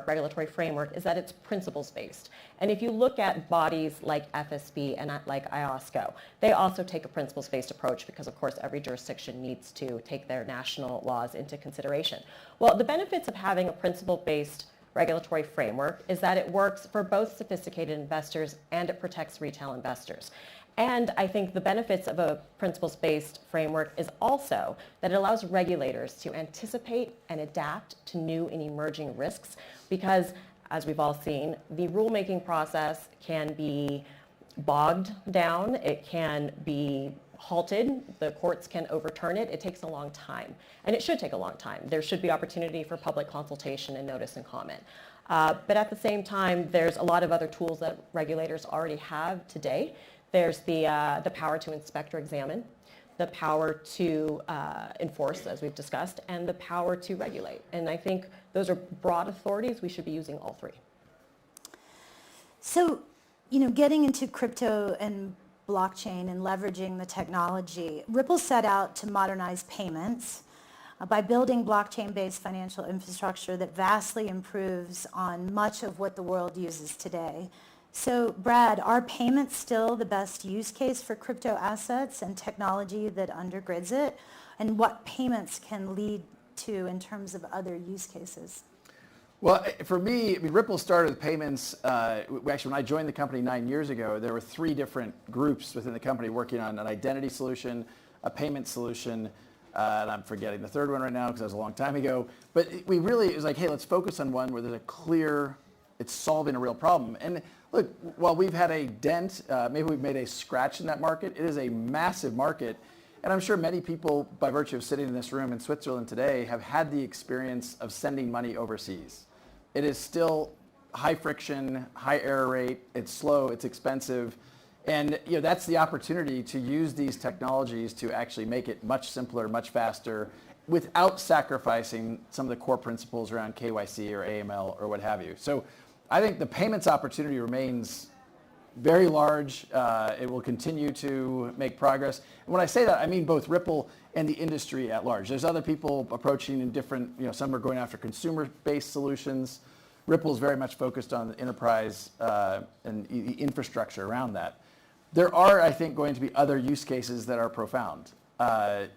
regulatory framework, is that it's principles-based. And if you look at bodies like FSB and like IOSCO, they also take a principles-based approach because, of course, every jurisdiction needs to take their national laws into consideration. Well, the benefits of having a principle-based regulatory framework is that it works for both sophisticated investors and it protects retail investors. And I think the benefits of a principles-based framework is also that it allows regulators to anticipate and adapt to new and emerging risks because, as we've all seen, the rulemaking process can be bogged down, it can be halted, the courts can overturn it. It takes a long time, and it should take a long time. There should be opportunity for public consultation and notice and comment. But at the same time, there's a lot of other tools that regulators already have today. There's the power to inspect or examine, the power to enforce, as we've discussed, and the power to regulate. And I think those are broad authorities. We should be using all three. So, getting into crypto and blockchain and leveraging the technology, Ripple set out to modernize payments by building blockchain-based financial infrastructure that vastly improves on much of what the world uses today. So, Brad, are payments still the best use case for crypto assets and technology that undergirds it? And what payments can lead to in terms of other use cases? Well, for me, Ripple started with payments. Actually, when I joined the company 9 years ago, there were 3 different groups within the company working on an identity solution, a payment solution, and I'm forgetting the third one right now because that was a long time ago. But it was like, hey, let's focus on one where there's a clear, it's solving a real problem. And look, while we've had a dent, maybe we've made a scratch in that market, it is a massive market. And I'm sure many people, by virtue of sitting in this room in Switzerland today, have had the experience of sending money overseas. It is still high friction, high error rate, it's slow, it's expensive. And that's the opportunity to use these technologies to actually make it much simpler, much faster, without sacrificing some of the core principles around KYC or AML or what have you. So I think the payments opportunity remains very large. It will continue to make progress. And when I say that, I mean both Ripple and the industry at large. There's other people approaching in different, some are going after consumer-based solutions. Ripple's very much focused on the enterprise and the infrastructure around that. There are, I think, going to be other use cases that are profound. I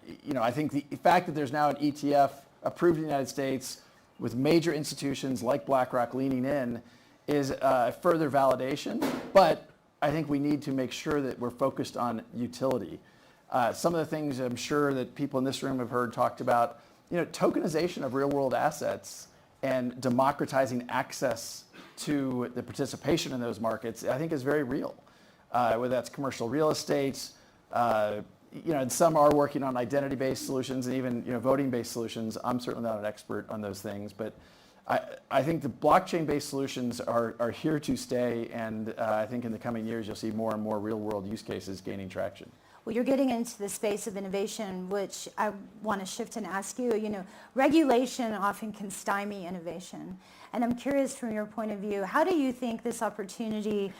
think the fact that there's now an ETF approved in the United States with major institutions like BlackRock leaning in is further validation, but I think we need to make sure that we're focused on utility. Some of the things I'm sure that people in this room have heard talked about, tokenization of real world assets and democratizing access to the participation in those markets, I think is very real. Whether that's commercial real estate, and some are working on identity-based solutions and even voting-based solutions. I'm certainly not an expert on those things, but I think the blockchain-based solutions are here to stay, and I think in the coming years you'll see more and more real-world use cases gaining traction. Well, you're getting into the space of innovation, which I want to shift and ask you. Regulation often can stymie innovation, and I'm curious from your point of view, how do you think this opportunity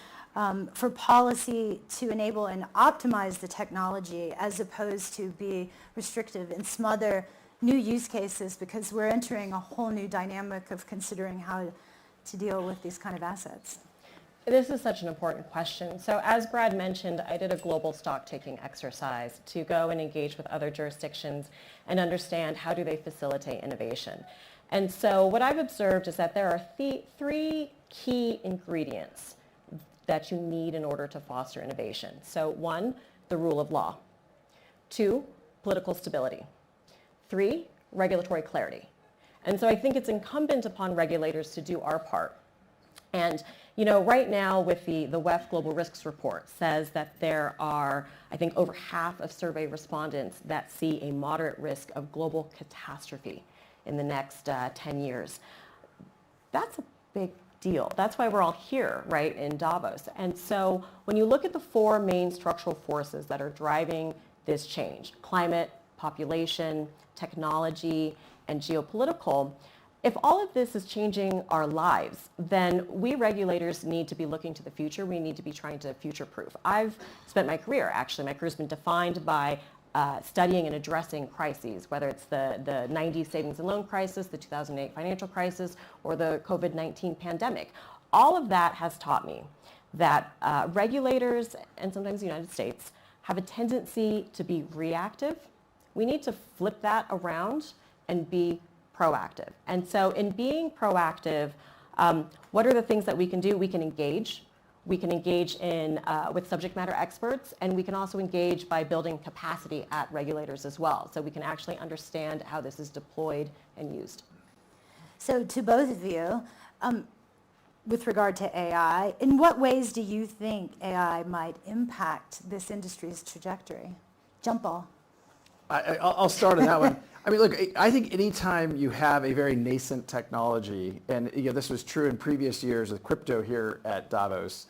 for policy to enable and optimize the technology as opposed to be restrictive and smother new use cases, because we're entering a whole new dynamic of considering how to deal with these kind of assets? This is such an important question. So as Brad mentioned, I did a global stock-taking exercise to go and engage with other jurisdictions and understand how do they facilitate innovation. And so what I've observed is that there are three key ingredients that you need in order to foster innovation. So 1, the rule of law. 2, political stability. 3, regulatory clarity. And so I think it's incumbent upon regulators to do our part. And right now with the WEF Global Risks Report says that there are, I think, over half of survey respondents that see a moderate risk of global catastrophe in the next 10 years. That's a big deal. That's why we're all here, right, in Davos. And so when you look at the 4 main structural forces that are driving this change, climate, population, technology, and geopolitical, if all of this is changing our lives, then we regulators need to be looking to the future. We need to be trying to future-proof. I've spent my career, actually, my career's been defined by studying and addressing crises, whether it's the 90s savings and loan crisis, the 2008 financial crisis, or the COVID-19 pandemic. All of that has taught me that regulators, and sometimes the United States, have a tendency to be reactive. We need to flip that around and be proactive. And so in being proactive, what are the things that we can do? We can engage. We can engage with subject matter experts, and we can also engage by building capacity at regulators as well, so we can actually understand how this is deployed and used. So to both of you, with regard to AI, in what ways do you think AI might impact this industry's trajectory? Jump ball. I'll start on that one. I mean, look, I think anytime you have a very nascent technology, and this was true in previous years with crypto here at Davos.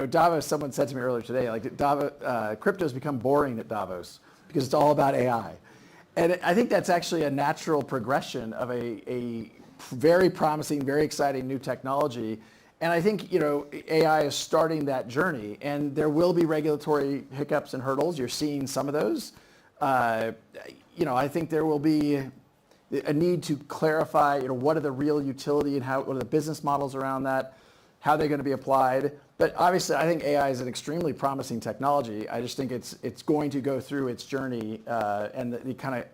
Davos, someone said to me earlier today, crypto's become boring at Davos because it's all about AI. And I think that's actually a natural progression of a very promising, very exciting new technology. And I think, AI is starting that journey, and there will be regulatory hiccups and hurdles. You're seeing some of those. I think there will be a need to clarify, what are the real utility and what are the business models around that, how they're going to be applied. But obviously, I think AI is an extremely promising technology. I just think it's going to go through its journey, and the kind of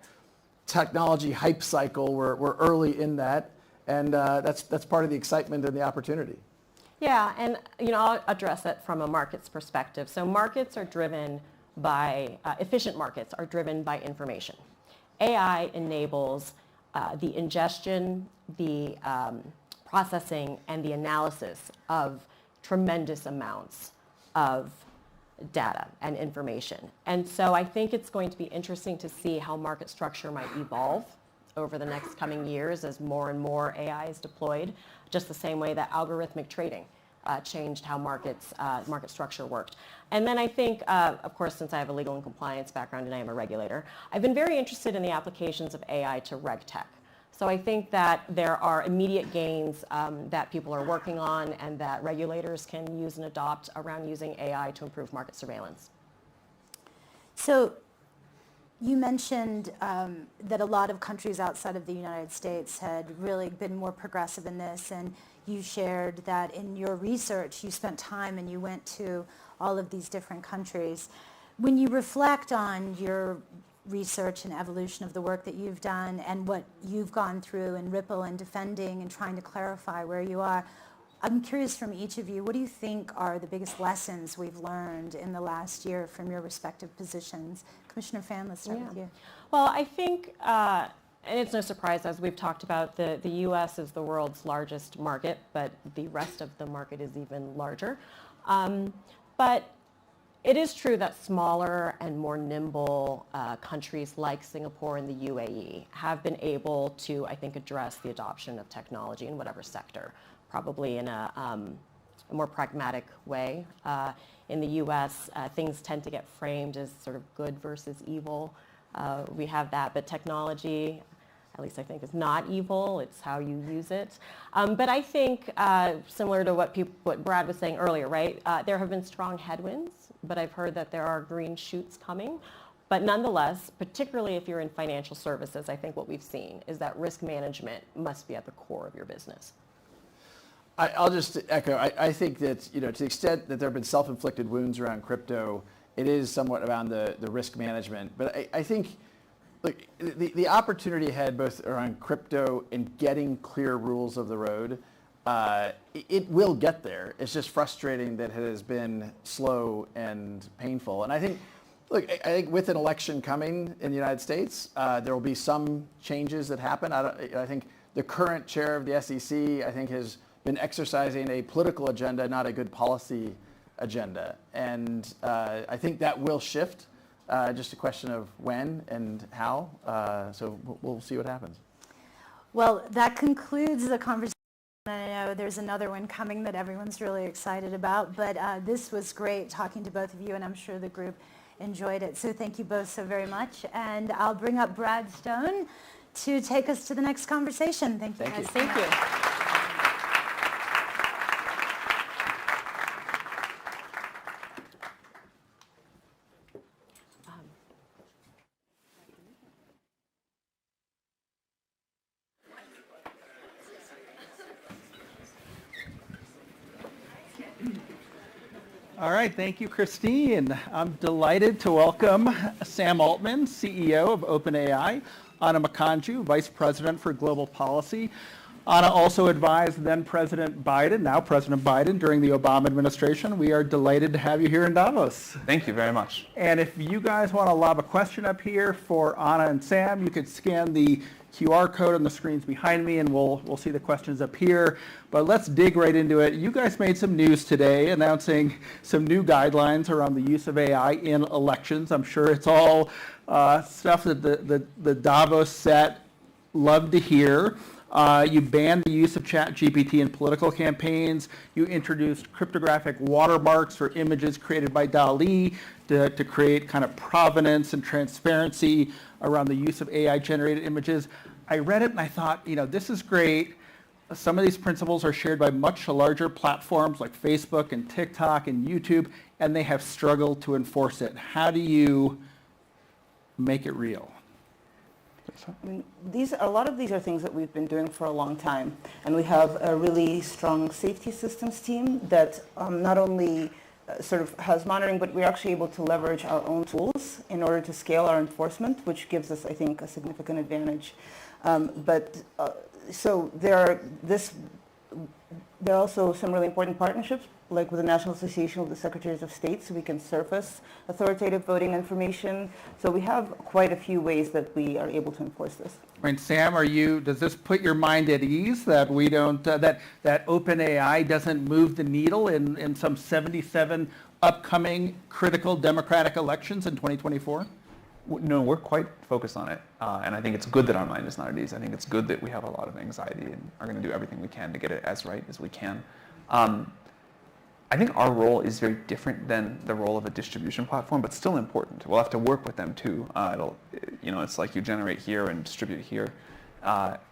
technology hype cycle. We're early in that, and that's part of the excitement and the opportunity. Yeah, and I'll address it from a markets perspective. So markets are driven by, efficient markets are driven by information. AI enables the ingestion, the processing, and the analysis of tremendous amounts of data and information. And so I think it's going to be interesting to see how market structure might evolve over the next coming years as more and more AI is deployed, just the same way that algorithmic trading changed how market structure worked. And then I think, of course, since I have a legal and compliance background and I am a regulator, I've been very interested in the applications of AI to reg tech. So I think that there are immediate gains that people are working on and that regulators can use and adopt around using AI to improve market surveillance. So you mentioned that a lot of countries outside of the United States had really been more progressive in this, and you shared that in your research you spent time and you went to all of these different countries. When you reflect on your research and evolution of the work that you've done and what you've gone through in Ripple and defending and trying to clarify where you are, I'm curious from each of you, what do you think are the biggest lessons we've learned in the last year from your respective positions? Commissioner Fan, let's start with you. Well, I think, and it's no surprise, as we've talked about, the U.S. is the world's largest market, but the rest of the market is even larger. But it is true that smaller and more nimble countries like Singapore and the UAE have been able to, I think, address the adoption of technology in whatever sector, probably in a more pragmatic way. In the US, things tend to get framed as sort of good versus evil. We have that, but technology, at least I think, is not evil. It's how you use it. But I think, similar to what Brad was saying earlier, right? There have been strong headwinds, but I've heard that there are green shoots coming. But nonetheless, particularly if you're in financial services, I think what we've seen is that risk management must be at the core of your business. I'll just echo. I think that to the extent that there have been self-inflicted wounds around crypto, it is somewhat around the risk management. But I think, look, the opportunity ahead, both around crypto and getting clear rules of the road, it will get there. It's just frustrating that it has been slow and painful. And I think, look, I think with an election coming in the United States, there will be some changes that happen. I think the current chair of the SEC, I think, has been exercising a political agenda, not a good policy agenda. And I think that will shift, just a question of when and how. So we'll see what happens. Well, that concludes the conversation. I know there's another one coming that everyone's really excited about, but this was great talking to both of you, and I'm sure the group enjoyed it. So thank you both so very much. And I'll bring up Brad Stone to take us to the next conversation. Thank you, guys. Thank you. All right, thank you, Christine. I'm delighted to welcome Sam Altman, CEO of OpenAI, Anna Makanju, Vice President for Global Policy. Anna also advised then President Biden, now President Biden, during the Obama administration. We are delighted to have you here in Davos. Thank you very much. And if you guys want to lob a question up here for Anna and Sam, you could scan the QR code on the screens behind me, and we'll see the questions up here. But let's dig right into it. You guys made some news today announcing some new guidelines around the use of AI in elections. I'm sure it's all stuff that the Davos set loved to hear. You banned the use of ChatGPT in political campaigns. You introduced cryptographic watermarks for images created by DALL-E to create kind of provenance and transparency around the use of AI-generated images. I read it and I thought, this is great. Some of these principles are shared by much larger platforms like Facebook and TikTok and YouTube, and they have struggled to enforce it. How do you make it real? I mean, a lot of these are things that we've been doing for a long time, and we have a really strong safety systems team that not only sort of has monitoring, but we're actually able to leverage our own tools in order to scale our enforcement, which gives us, I think, a significant advantage. So there are also some really important partnerships, like with the National Association of the Secretaries of State, so we can surface authoritative voting information. So we have quite a few ways that we are able to enforce this. I mean, Sam, does this put your mind at ease that we don't, that OpenAI doesn't move the needle in some 77 upcoming critical democratic elections in 2024? No, we're quite focused on it, and I think it's good that our mind is not at ease. I think it's good that we have a lot of anxiety and are going to do everything we can to get it as right as we can. I think our role is very different than the role of a distribution platform, but still important. We'll have to work with them too. It's like you generate here and distribute here,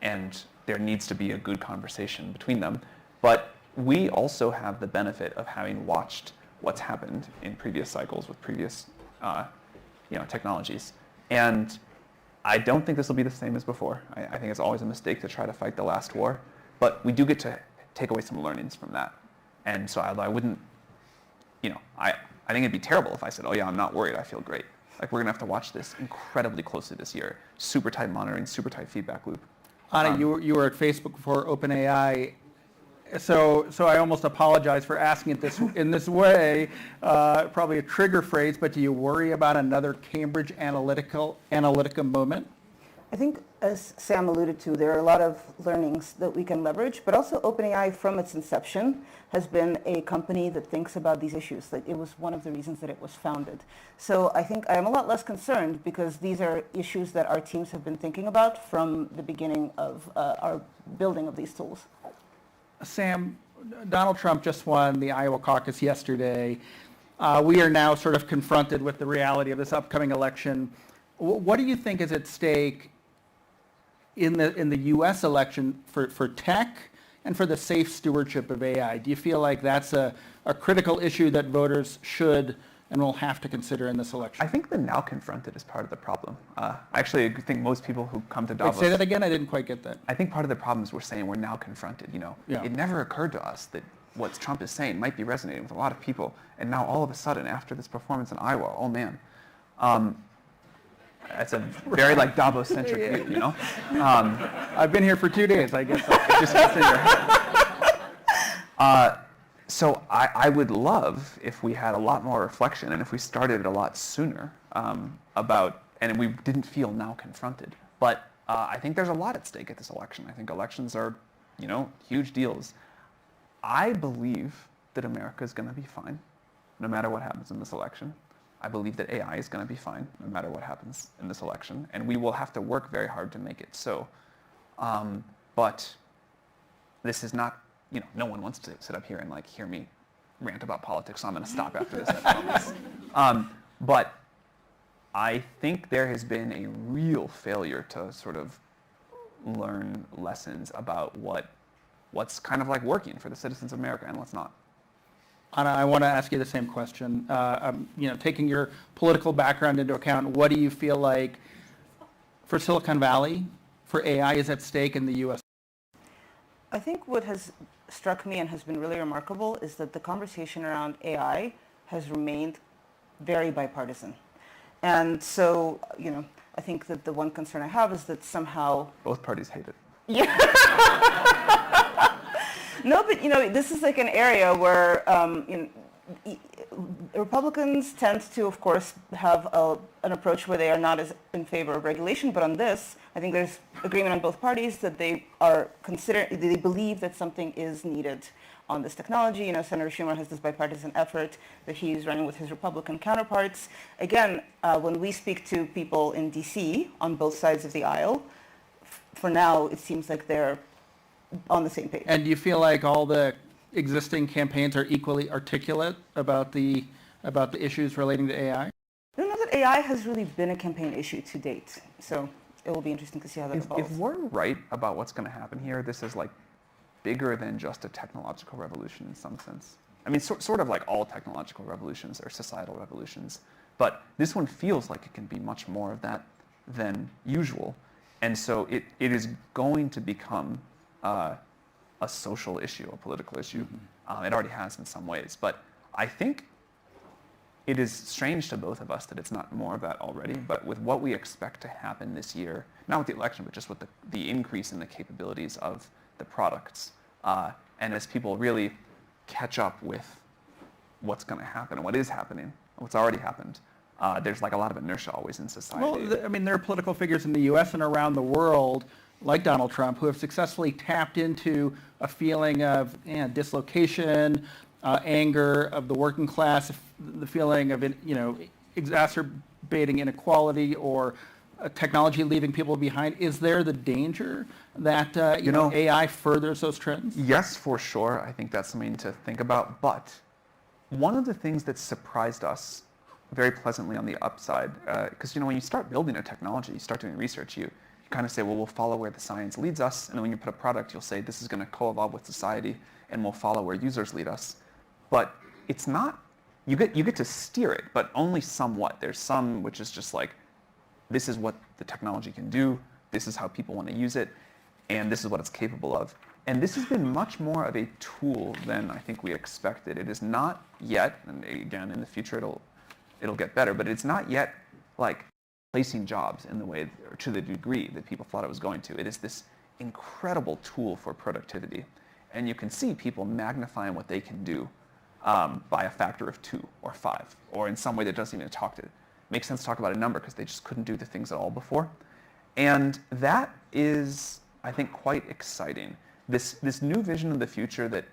and there needs to be a good conversation between them. But we also have the benefit of having watched what's happened in previous cycles with previous technologies. And I don't think this will be the same as before. I think it's always a mistake to try to fight the last war, but we do get to take away some learnings from that. And so I wouldn't, I think it'd be terrible if I said, oh yeah, I'm not worried, I feel great. Like, we're gonna have to watch this incredibly closely this year. Super tight monitoring, super tight feedback loop. Anna, you were at Facebook before OpenAI. So I almost apologize for asking it in this way, probably a trigger phrase, but do you worry about another Cambridge Analytica moment? I think, as Sam alluded to, there are a lot of learnings that we can leverage, but also OpenAI from its inception has been a company that thinks about these issues. Like, it was one of the reasons that it was founded. So I think I am a lot less concerned because these are issues that our teams have been thinking about from the beginning of our building of these tools. Sam, Donald Trump just won the Iowa caucus yesterday. We are now sort of confronted with the reality of this upcoming election. What do you think is at stake in the U.S. election for tech and for the safe stewardship of AI? Do you feel like that's a critical issue that voters should and we'll have to consider in this election? I think the now confronted is part of the problem. Actually, I think most people who come to Davos... Wait, say that again? I didn't quite get that. I think part of the problem is we're saying we're now confronted. Yeah. It never occurred to us that what Trump is saying might be resonating with a lot of people, and now all of a sudden, after this performance in Iowa, oh man. That's a very Davos-centric view, I've been here for 2 days, I guess. It just gets in your head. So I would love if we had a lot more reflection and if we started a lot sooner and we didn't feel now confronted. But I think there's a lot at stake at this election. I think elections are, huge deals. I believe that America is going to be fine, no matter what happens in this election. I believe that AI is going to be fine, no matter what happens in this election. And we will have to work very hard to make it so. But this is not, no one wants to sit up here and hear me rant about politics, so I'm going to stop after this, I promise. But I think there has been a real failure to sort of learn lessons about what's kind of working for the citizens of America and what's not. Anna, I want to ask you the same question. Taking your political background into account, what do you feel like for Silicon Valley, for AI is at stake in the U.S.? I think what has struck me and has been really remarkable is that the conversation around AI has remained very bipartisan. And so, I think that the one concern I have is that somehow... Both parties hate it. Yeah. No, but this is an area where Republicans tend to, of course, have an approach where they are not as in favor of regulation. But on this, I think there's agreement on both parties that they believe that something is needed on this technology. Senator Schumer has this bipartisan effort that he's running with his Republican counterparts. Again, when we speak to people in D.C. on both sides of the aisle, for now, it seems like they're on the same page. And do you feel like all the existing campaigns are equally articulate about the issues relating to AI? I don't know that AI has really been a campaign issue to date, so it will be interesting to see how that evolves. If we're right about what's going to happen here, this is bigger than just a technological revolution in some sense. I mean, sort of like all technological revolutions are societal revolutions, but this one feels like it can be much more of that than usual, and so it is going to become a social issue, a political issue. Mm-hmm. It already has in some ways, but I think it is strange to both of us that it's not more of that already, but with what we expect to happen this year, not with the election, but just with the increase in the capabilities of the products, and as people really catch up with what's going to happen and what is happening, what's already happened, there's a lot of inertia always in society. Well, there are political figures in the U.S. and around the world like Donald Trump, who have successfully tapped into a feeling of dislocation, anger of the working class, the feeling of exacerbating inequality or technology leaving people behind. Is there the danger that AI furthers those trends? Yes, for sure. I think that's something to think about. But one of the things that surprised us very pleasantly on the upside, because when you start building a technology, you start doing research, you kind of say, well, we'll follow where the science leads us, and then when you put a product, you'll say, this is going to co-evolve with society, and we'll follow where users lead us. But it's not, you get to steer it, but only somewhat. There's some which is just this is what the technology can do, this is how people want to use it, and this is what it's capable of. And this has been much more of a tool than I think we expected. It is not yet, and again, in the future it'll get better, but it's not yet placing jobs in the way, or to the degree that people thought it was going to. It is this incredible tool for productivity. And you can see people magnifying what they can do by a factor of 2 or 5, or in some way that doesn't even make sense to talk about a number because they just couldn't do the things at all before. And that is, I think, quite exciting. This new vision of the future that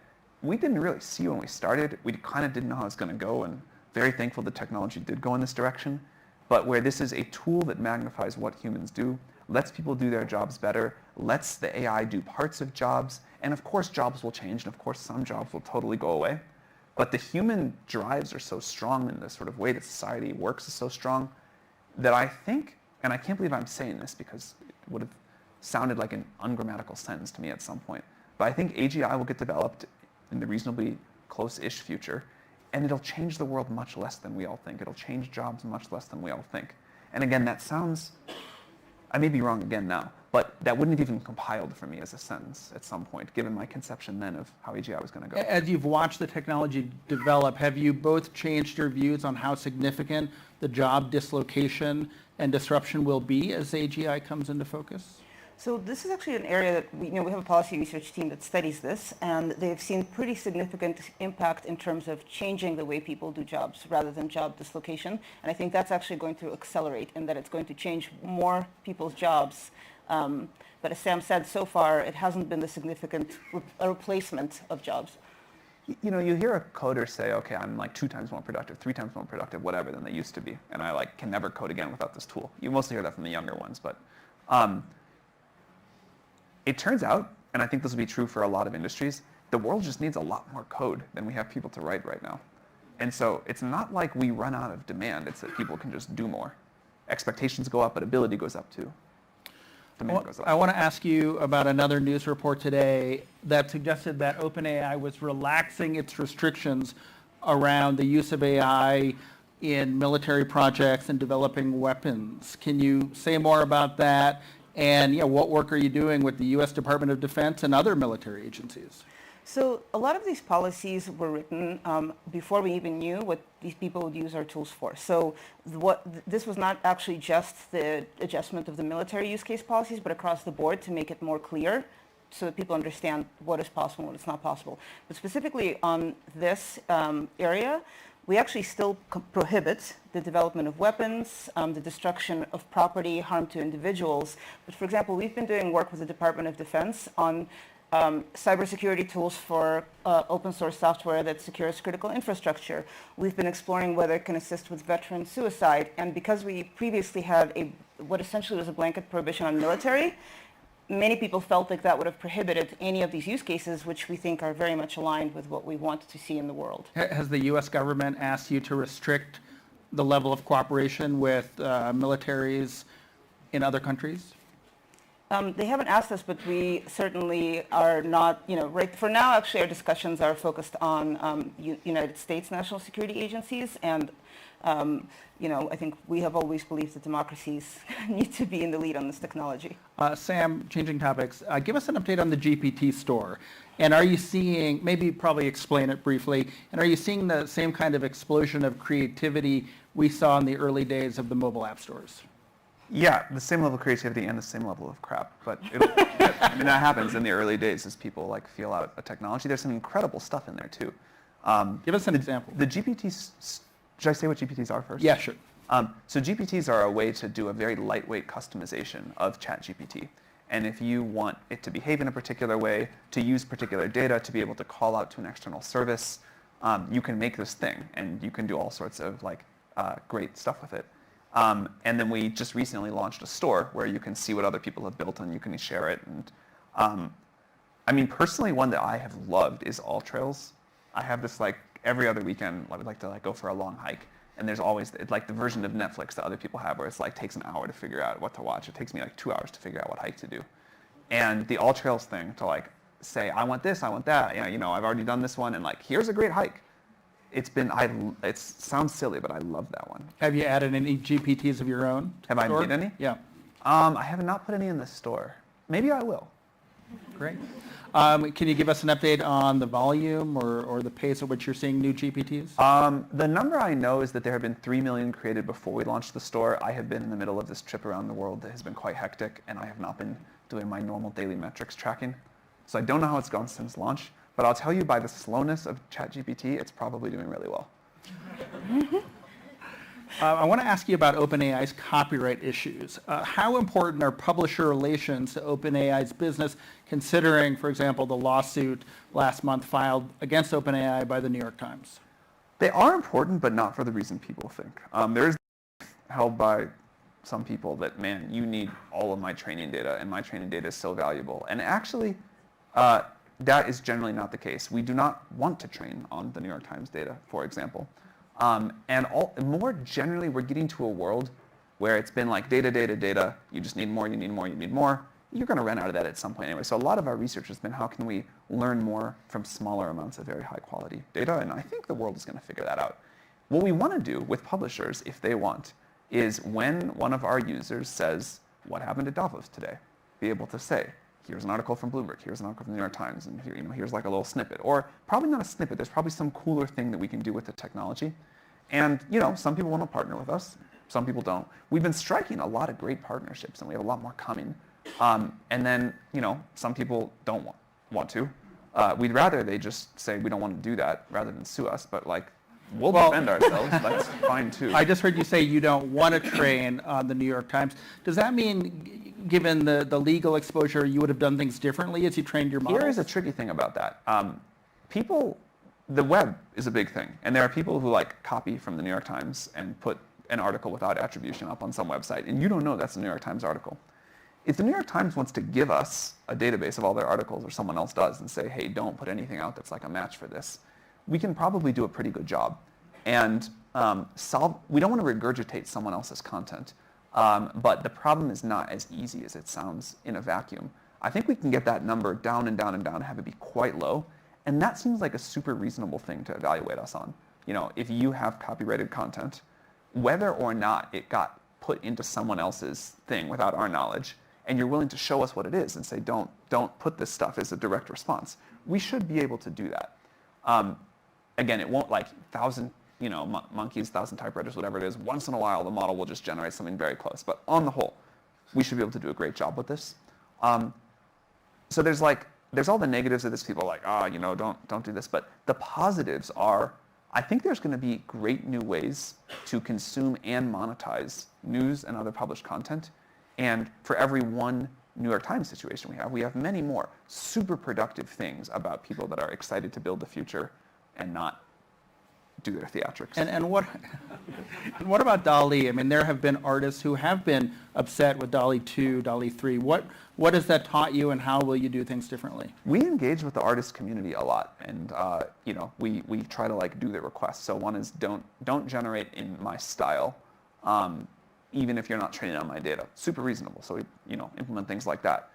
we didn't really see when we started. We kind of didn't know how it was going to go, and very thankful the technology did go in this direction. But where this is a tool that magnifies what humans do, lets people do their jobs better, lets the AI do parts of jobs, and of course jobs will change, and of course some jobs will totally go away. But the human drives are so strong, and the sort of way that society works is so strong, that I think, and I can't believe I'm saying this because it would have sounded like an ungrammatical sentence to me at some point, but I think AGI will get developed in the reasonably close-ish future, and it'll change the world much less than we all think. It'll change jobs much less than we all think. And again, that sounds, I may be wrong again now, but that wouldn't have even compiled for me as a sentence at some point, given my conception then of how AGI was going to go. As you've watched the technology develop, have you both changed your views on how significant the job dislocation and disruption will be as AGI comes into focus? So this is actually an area that we have a policy research team that studies this, and they've seen pretty significant impact in terms of changing the way people do jobs rather than job dislocation. And I think that's actually going to accelerate in that it's going to change more people's jobs. But as Sam said, so far it hasn't been the significant replacement of jobs. You know, you hear a coder say, okay, I'm like 2 times more productive, 3 times more productive, whatever, than they used to be, and I like can never code again without this tool. You mostly hear that from the younger ones, but it turns out, and I think this will be true for a lot of industries, the world just needs a lot more code than we have people to write right now. And so it's not like we run out of demand, it's that people can just do more. Expectations go up, but ability goes up too. Demand goes up. I want to ask you about another news report today that suggested that OpenAI was relaxing its restrictions around the use of AI in military projects and developing weapons. Can you say more about that? And what work are you doing with the U.S. Department of Defense and other military agencies? So a lot of these policies were written before we even knew what these people would use our tools for. So this was not actually just the adjustment of the military use case policies, but across the board to make it more clear so that people understand what is possible and what is not possible. But specifically on this area, we actually still prohibit the development of weapons, the destruction of property, harm to individuals. But for example, we've been doing work with the Department of Defense on cybersecurity tools for open source software that secures critical infrastructure. We've been exploring whether it can assist with veteran suicide. And because we previously had what essentially was a blanket prohibition on military, many people felt like that would have prohibited any of these use cases, which we think are very much aligned with what we want to see in the world. Has the U.S. government asked you to restrict the level of cooperation with militaries in other countries? They haven't asked us, but we certainly are not, right for now, actually, our discussions are focused on United States national security agencies. And, I think we have always believed that democracies need to be in the lead on this technology. Sam, changing topics, give us an update on the GPT store. And are you seeing, probably explain it briefly, and are you seeing the same kind of explosion of creativity we saw in the early days of the mobile app stores? Yeah, the same level of creativity and the same level of crap. But that happens in the early days as people feel out a technology. There's some incredible stuff in there too. Give us an example. The GPTs, should I say what GPTs are first? Yeah, sure. So GPTs are a way to do a very lightweight customization of ChatGPT. And if you want it to behave in a particular way, to use particular data, to be able to call out to an external service, you can make this thing, and you can do all sorts of great stuff with it. And then we just recently launched a store where you can see what other people have built and you can share it. And personally, one that I have loved is All Trails. I have this every other weekend I would like to go for a long hike, and there's always the version of Netflix that other people have where it's takes an hour to figure out what to watch. It takes me 2 hours to figure out what hike to do. And the All Trails thing to say I want this, I want that. I've already done this one, and here's a great hike. It sounds silly, but I love that one. Have you added any GPTs of your own? Have I made any? Yeah. I have not put any in the store. Maybe I will. Great. Can you give us an update on the volume or the pace at which you're seeing new GPTs? The number I know is that there have been 3 million created before we launched the store. I have been in the middle of this trip around the world that has been quite hectic, and I have not been doing my normal daily metrics tracking. So I don't know how it's gone since launch. But I'll tell you, by the slowness of ChatGPT, it's probably doing really well. I want to ask you about OpenAI's copyright issues. How important are publisher relations to OpenAI's business, considering, for example, the lawsuit last month filed against OpenAI by the New York Times? They are important, but not for the reason people think. There is held by some people that, man, you need all of my training data, and my training data is so valuable. And actually, that is generally not the case. We do not want to train on the New York Times data, for example. More generally, we're getting to a world where it's been data, data, data. You just need more, you need more, you need more. you're going to run out of that at some point anyway. So a lot of our research has been how can we learn more from smaller amounts of very high quality data, and I think the world is going to figure that out. What we want to do with publishers, if they want, is when one of our users says, what happened at Davos today? Be able to say, here's an article from Bloomberg, here's an article from the New York Times, and here, here's like a little snippet. Or probably not a snippet, there's probably some cooler thing that we can do with the technology. And some people want to partner with us, some people don't. We've been striking a lot of great partnerships, and we have a lot more coming. And then, some people don't want to. We'd rather they just say we don't want to do that rather than sue us, but we'll defend ourselves. That's fine too. I just heard you say you don't want to train on the New York Times. Does that mean, given the legal exposure, you would have done things differently as you trained your models? Here is a tricky thing about that. The web is a big thing, and there are people who copy from the New York Times and put an article without attribution up on some website, and you don't know that's a New York Times article. If the New York Times wants to give us a database of all their articles, or someone else does, and say, hey, don't put anything out that's like a match for this, we can probably do a pretty good job. And we don't want to regurgitate someone else's content, but the problem is not as easy as it sounds in a vacuum. I think we can get that number down and down and down and have it be quite low, and that seems like a super reasonable thing to evaluate us on. If you have copyrighted content, whether or not it got put into someone else's thing without our knowledge, and you're willing to show us what it is and say, don't put this stuff as a direct response, we should be able to do that. Again, it won't 1,000 monkeys, 1,000 typewriters, whatever it is. Once in a while, the model will just generate something very close. But on the whole, we should be able to do a great job with this. So there's all the negatives of this. People are don't do this. But the positives are, I think there's going to be great new ways to consume and monetize news and other published content. And for every one New York Times situation we have many more super productive things about people that are excited to build the future and not do their theatrics. And what about DALL-E? I mean, there have been artists who have been upset with DALL-E 2, DALL-E 3. What has that taught you, and how will you do things differently? We engage with the artist community a lot, and we try to do their requests. So one is don't generate in my style, even if you're not training on my data. Super reasonable. So we implement things like that.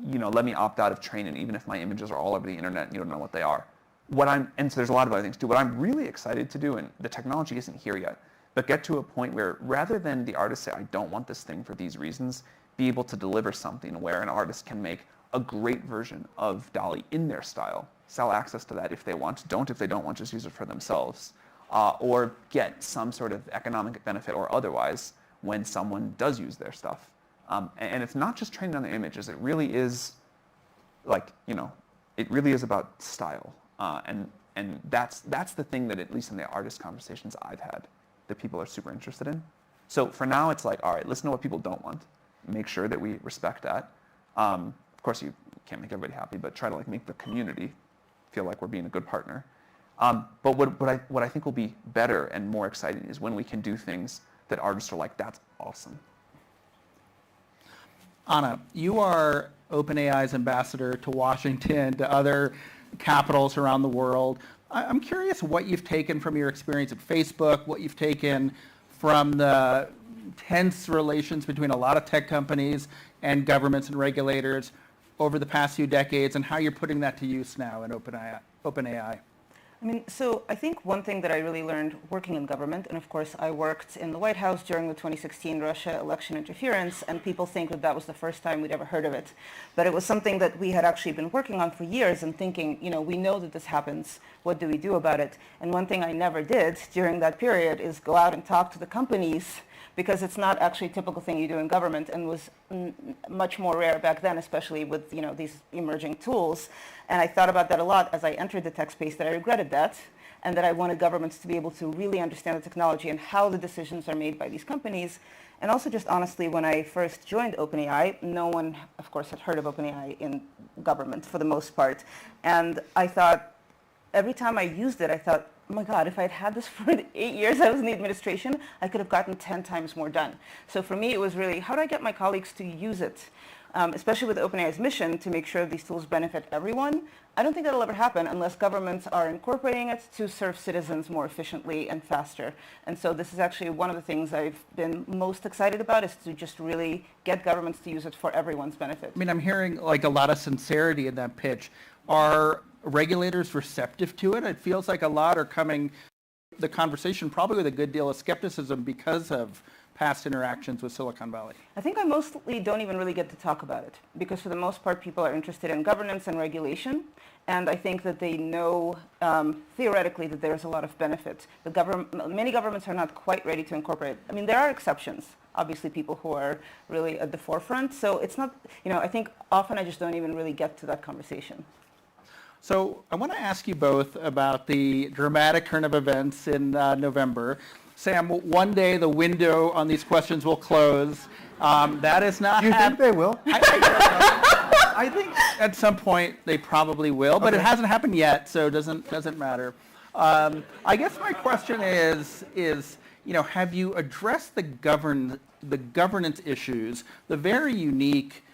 Let me opt out of training, even if my images are all over the internet and you don't know what they are. And so there's a lot of other things too. What I'm really excited to do, and the technology isn't here yet, but get to a point where rather than the artist say, I don't want this thing for these reasons, be able to deliver something where an artist can make a great version of DALL-E in their style, sell access to that if they want, don't if they don't want, just use it for themselves, or get some sort of economic benefit or otherwise when someone does use their stuff. And it's not just training on the images. It really is it really is about style. And that's the thing that, at least in the artist conversations I've had, that people are super interested in. So for now, it's all right, listen to what people don't want. Make sure that we respect that. Of course, you can't make everybody happy, but try to make the community feel like we're being a good partner. But what I think will be better and more exciting is when we can do things that artists are like, that's awesome. Anna, you are OpenAI's ambassador to Washington, to other capitals around the world. I'm curious what you've taken from your experience at Facebook, what you've taken from the tense relations between a lot of tech companies and governments and regulators over the past few decades, and how you're putting that to use now in OpenAI. So I think one thing that I really learned working in government, and of course I worked in the White House during the 2016 Russia election interference, and people think that was the first time we'd ever heard of it. But it was something that we had actually been working on for years and thinking, we know that this happens, what do we do about it? And one thing I never did during that period is go out and talk to the companies, because it's not actually a typical thing you do in government, and was much more rare back then, especially with these emerging tools. And I thought about that a lot as I entered the tech space, that I regretted that, and that I wanted governments to be able to really understand the technology and how the decisions are made by these companies. And also just honestly, when I first joined OpenAI, no one, of course, had heard of OpenAI in government for the most part. And I thought, every time I used it, I thought, oh my God, if I'd had this for the 8 years I was in the administration, I could have gotten 10 times more done. So for me, it was really, how do I get my colleagues to use it? especially with OpenAI's mission to make sure these tools benefit everyone. I don't think that'll ever happen unless governments are incorporating it to serve citizens more efficiently and faster. And so this is actually one of the things I've been most excited about, is to just really get governments to use it for everyone's benefit. I mean, I'm hearing like a lot of sincerity in that pitch. Are regulators receptive to it? It feels like a lot are coming, the conversation probably with a good deal of skepticism because of past interactions with Silicon Valley. I think I mostly don't even really get to talk about it, because for the most part people are interested in governance and regulation, and I think that they know theoretically that there's a lot of benefit. Many governments are not quite ready to incorporate. I mean, there are exceptions, obviously people who are really at the forefront, so it's not, I think often I just don't even really get to that conversation. So I want to ask you both about the dramatic turn of events in November. Sam, one day the window on these questions will close. That is not. You think they will? I think at some point they probably will, but it hasn't happened yet, so it doesn't matter. I guess my question is have you addressed the governance issues, the very unique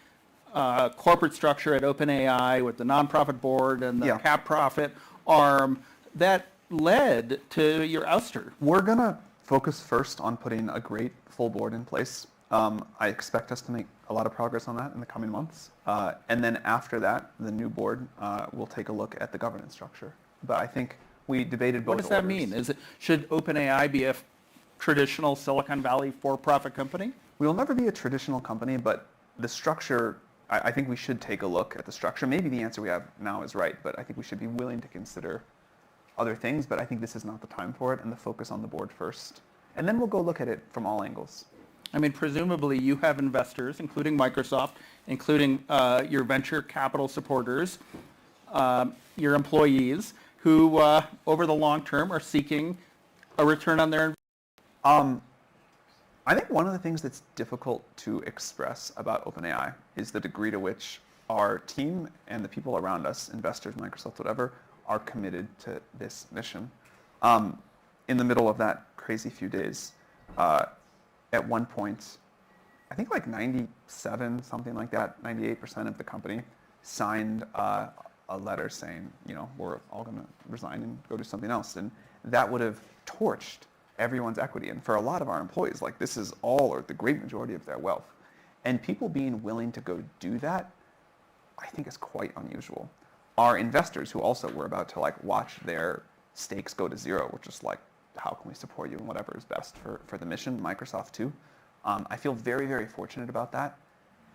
corporate structure at OpenAI with the nonprofit board and the cap profit arm that led to your ouster? We're going to focus first on putting a great full board in place. I expect us to make a lot of progress on that in the coming months. And then after that, the new board will take a look at the governance structure. But I think we debated both. What does that mean? Should OpenAI be a traditional Silicon Valley for-profit company? We will never be a traditional company, but the structure, I think we should take a look at the structure. Maybe the answer we have now is right, but I think we should be willing to consider other things, but I think this is not the time for it, and the focus on the board first. And then we'll go look at it from all angles. I mean, presumably you have investors, including Microsoft, including your venture capital supporters, your employees, who over the long term are seeking a return on their investment. I think one of the things that's difficult to express about OpenAI is the degree to which our team and the people around us, investors, Microsoft, whatever, are committed to this mission. In the middle of that crazy few days, at one point, I think like 97, something like that, 98% of the company signed a letter saying, we're all going to resign and go do something else. And that would have torched everyone's equity. And for a lot of our employees, like this is all or the great majority of their wealth. And people being willing to go do that, I think is quite unusual. Our investors, who also were about to watch their stakes go to zero, were just like, how can we support you and whatever is best for the mission, Microsoft too. I feel very, very fortunate about that.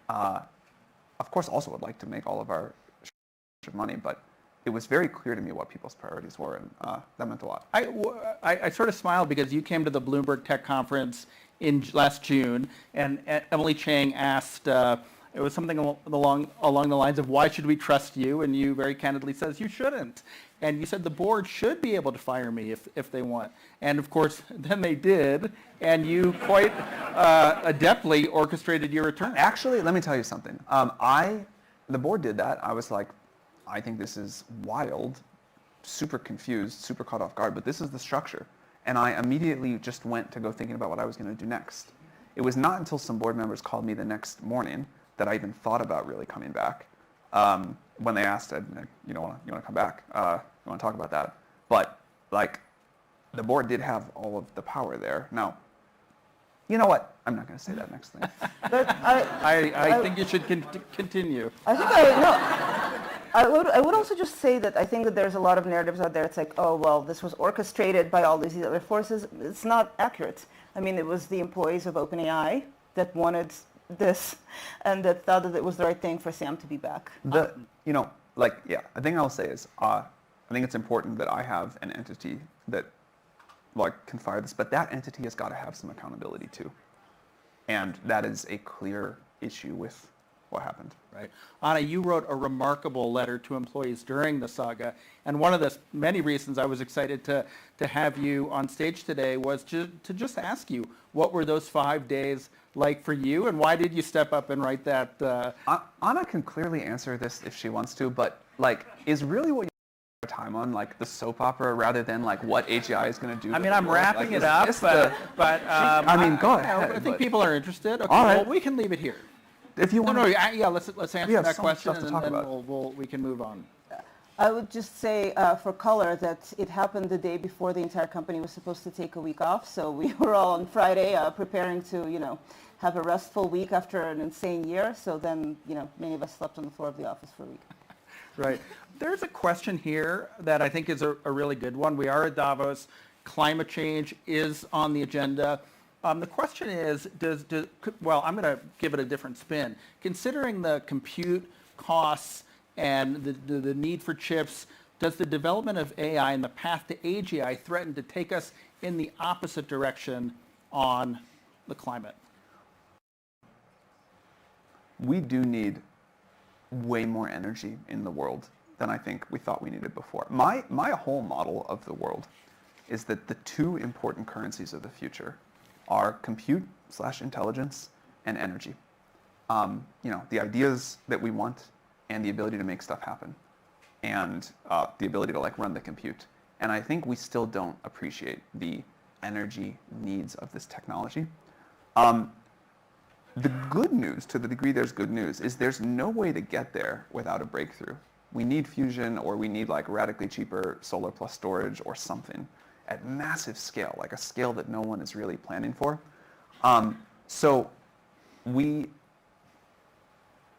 Of course, also would like to make all of our money, but it was very clear to me what people's priorities were, and that meant a lot. I sort of smiled because you came to the Bloomberg Tech Conference in last June, and Emily Chang asked, it was something along the lines of, why should we trust you? And you very candidly says, you shouldn't. And you said the board should be able to fire me if they want. And of course, then they did, and you quite adeptly orchestrated your return. Actually, let me tell you something. The board did that. I was like, I think this is wild, super confused, super caught off guard, but this is the structure. And I immediately just went to go thinking about what I was going to do next. It was not until some board members called me the next morning that I even thought about really coming back. When they asked, you want to come back? You want to talk about that? But the board did have all of the power there. Now, you know what? I'm not going to say that next thing. I think you should continue. I would also just say that I think that there's a lot of narratives out there. It's like, oh, well, this was orchestrated by all these other forces. It's not accurate. I mean, it was the employees of OpenAI that wanted this and that thought that it was the right thing for Sam to be back. The thing I'll say is, I think it's important that I have an entity that can fire this, but that entity has got to have some accountability too. And that is a clear issue with what happened. Right. Anna, you wrote a remarkable letter to employees during the saga, and one of the many reasons I was excited to have you on stage today was to just ask you, what were those 5 days like for you, and why did you step up and write that? Anna can clearly answer this if she wants to, but is really what you spend time on the soap opera rather than what AGI is going to do? I mean, I'm wrapping it up, but I mean, go ahead. I think people are interested. Okay, all right. Well, we can leave it here. if you want. Yeah. Let's answer that question, and then we can move on. I would just say for color that it happened the day before the entire company was supposed to take a week off. So we were all on Friday preparing to, have a restful week after an insane year. So then, many of us slept on the floor of the office for a week. Right. There's a question here that I think is a really good one. We are at Davos. Climate change is on the agenda. The question is, I'm going to give it a different spin. Considering the compute costs and the need for chips, does the development of AI and the path to AGI threaten to take us in the opposite direction on the climate? We do need way more energy in the world than I think we thought we needed before. My whole model of the world is that the two important currencies of the future are compute/intelligence and energy. The ideas that we want and the ability to make stuff happen, and the ability to run the compute. And I think we still don't appreciate the energy needs of this technology. The good news, to the degree there's good news, is there's no way to get there without a breakthrough. We need fusion, or we need radically cheaper solar plus storage or something at massive scale, a scale that no one is really planning for.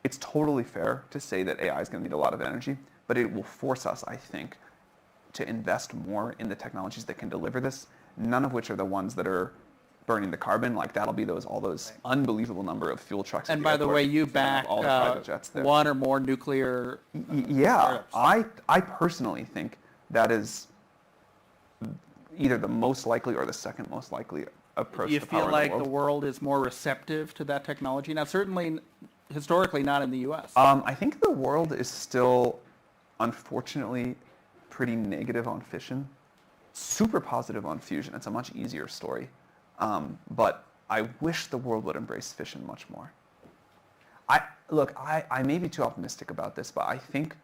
It's totally fair to say that AI is going to need a lot of energy, but it will force us, I think, to invest more in the technologies that can deliver this, none of which are the ones that are burning the carbon. That'll be all those unbelievable number of fuel trucks. And by the way, you back one or more nuclear Yeah, I personally think that is either the most likely or the second most likely approach to power in the world. You feel like the world is more receptive to that technology? Now, certainly, historically, not in the U.S. I think the world is still, unfortunately, pretty negative on fission, super positive on fusion. It's a much easier story. But I wish the world would embrace fission much more. I may be too optimistic about this, but I think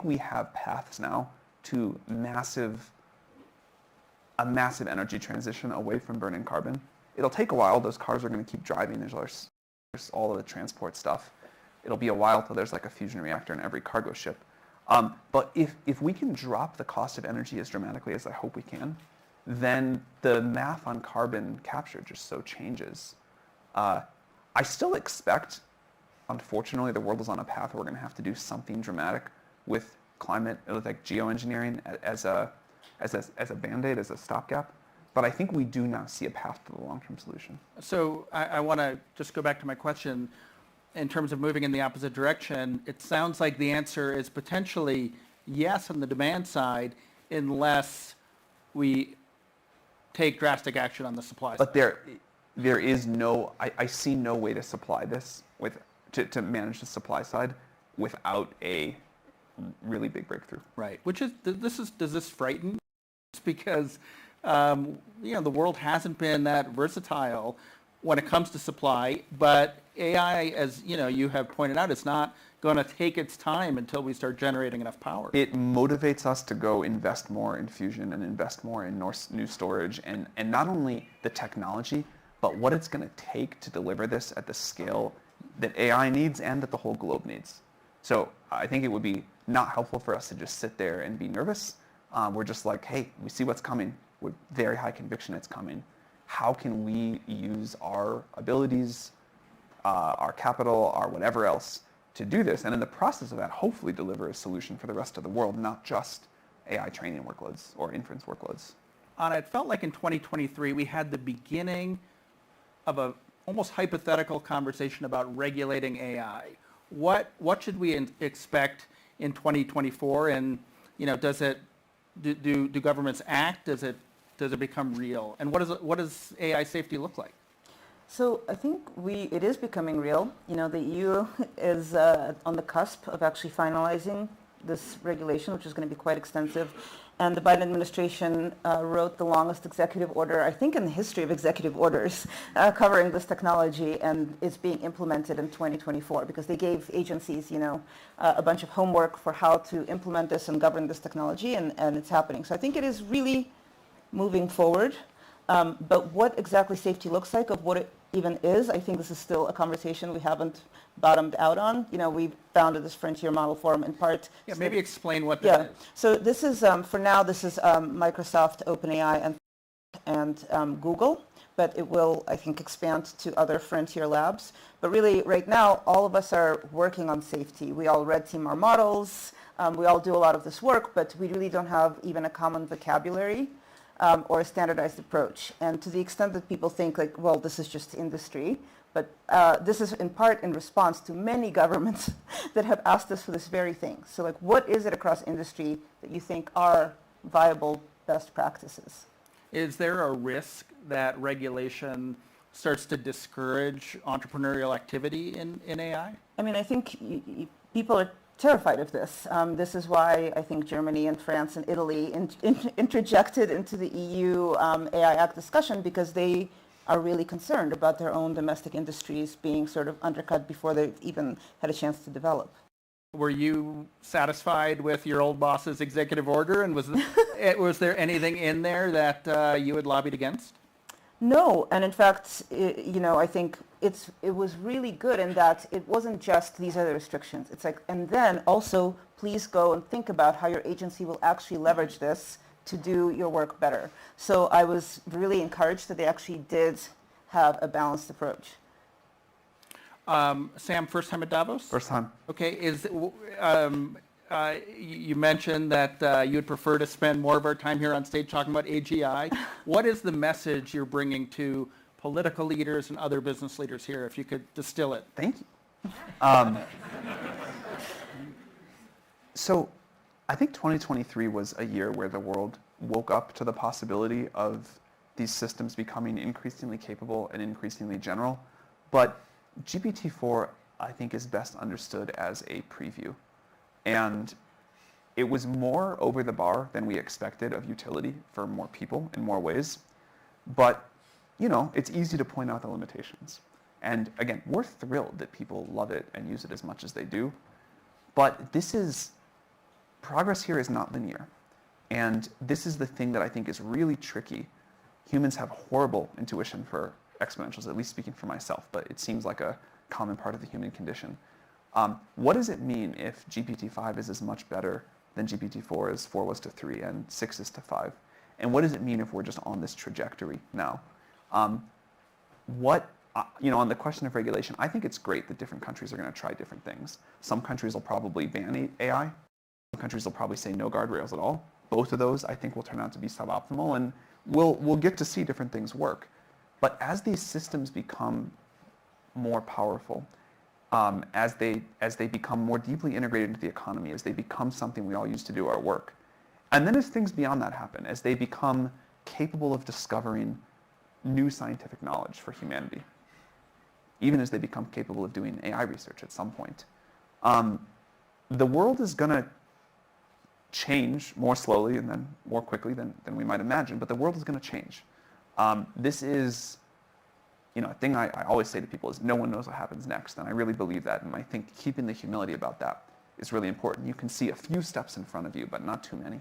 we have paths now to a massive energy transition away from burning carbon. It'll take a while. Those cars are going to keep driving. There's all of the transport stuff. It'll be a while till there's a fusion reactor in every cargo ship. But if we can drop the cost of energy as dramatically as I hope we can, then the math on carbon capture just so changes. I still expect, unfortunately, the world is on a path where we're going to have to do something dramatic with climate, geoengineering as a band-aid, as a stopgap. But I think we do now see a path to the long-term solution. So I want to just go back to my question. In terms of moving in the opposite direction, it sounds like the answer is potentially yes on the demand side, unless we take drastic action on the supply side. But there is no, I see no way to supply this to manage the supply side without a really big breakthrough. Right. Does this frighten? Because the world hasn't been that versatile when it comes to supply, but AI, as you have pointed out, it's not going to take its time until we start generating enough power. It motivates us to go invest more in fusion and invest more in new storage, and not only the technology, but what it's going to take to deliver this at the scale that AI needs and that the whole globe needs. So I think it would be not helpful for us to just sit there and be nervous. We're just hey, we see what's coming. With very high conviction it's coming. How can we use our abilities, our capital, our whatever else to do this? And in the process of that, hopefully deliver a solution for the rest of the world, not just AI training workloads or inference workloads. Anna, it felt like in 2023 we had the beginning of a almost hypothetical conversation about regulating AI. What should we expect in 2024? And do governments act? Does it become real? And what does AI safety look like? So I think it is becoming real. The EU is on the cusp of actually finalizing this regulation, which is going to be quite extensive. And the Biden administration wrote the longest executive order, I think, in the history of executive orders covering this technology, and it's being implemented in 2024 because they gave agencies, a bunch of homework for how to implement this and govern this technology, and it's happening. So I think it is really moving forward. But what exactly safety looks like, of what it even is. I think this is still a conversation we haven't bottomed out on. We founded this Frontier Model Forum in part. Yeah, maybe explain what that is. So this is, for now, this is Microsoft, OpenAI, and Google. But it will, I think, expand to other frontier labs. But really, right now, all of us are working on safety. We all red team our models. We all do a lot of this work, but we really don't have even a common vocabulary or a standardized approach. And to the extent that people think like, well, this is just industry, but this is in part in response to many governments that have asked us for this very thing. So like, what is it across industry that you think are viable best practices? Is there a risk that regulation starts to discourage entrepreneurial activity in AI? I mean, I think people are terrified of this. This is why I think Germany and France and Italy interjected into the EU AI Act discussion, because they are really concerned about their own domestic industries being sort of undercut before they've even had a chance to develop. Were you satisfied with your old boss's executive order, and was there anything in there that you had lobbied against? No, and in fact, I think it was really good in that it wasn't just these are the restrictions. It's like, and then also please go and think about how your agency will actually leverage this to do your work better. So I was really encouraged that they actually did have a balanced approach. Sam, first time at Davos? First time. Okay, you mentioned that you would prefer to spend more of our time here on stage talking about AGI. What is the message you're bringing to political leaders and other business leaders here, if you could distill it? Thank you. So I think 2023 was a year where the world woke up to the possibility of these systems becoming increasingly capable and increasingly general. But GPT-4, I think, is best understood as a preview. And it was more over the bar than we expected of utility for more people in more ways. But, it's easy to point out the limitations. And again, we're thrilled that people love it and use it as much as they do. But progress here is not linear. And this is the thing that I think is really tricky. Humans have horrible intuition for exponentials, at least speaking for myself, but it seems like a common part of the human condition. What does it mean if GPT-5 is as much better than GPT-4 as 4 was to 3 and 6 is to 5? And what does it mean if we're just on this trajectory now? On the question of regulation, I think it's great that different countries are going to try different things. Some countries will probably ban AI. Some countries will probably say no guardrails at all. Both of those, I think, will turn out to be suboptimal, and we'll get to see different things work. But as these systems become more powerful, as they become more deeply integrated into the economy, as they become something we all use to do our work, and then as things beyond that happen, as they become capable of discovering new scientific knowledge for humanity, even as they become capable of doing AI research at some point, the world is going to change more slowly and then more quickly than we might imagine, but the world is going to change. This is, a thing I always say to people is no one knows what happens next, and I really believe that, and I think keeping the humility about that is really important. You can see a few steps in front of you, but not too many.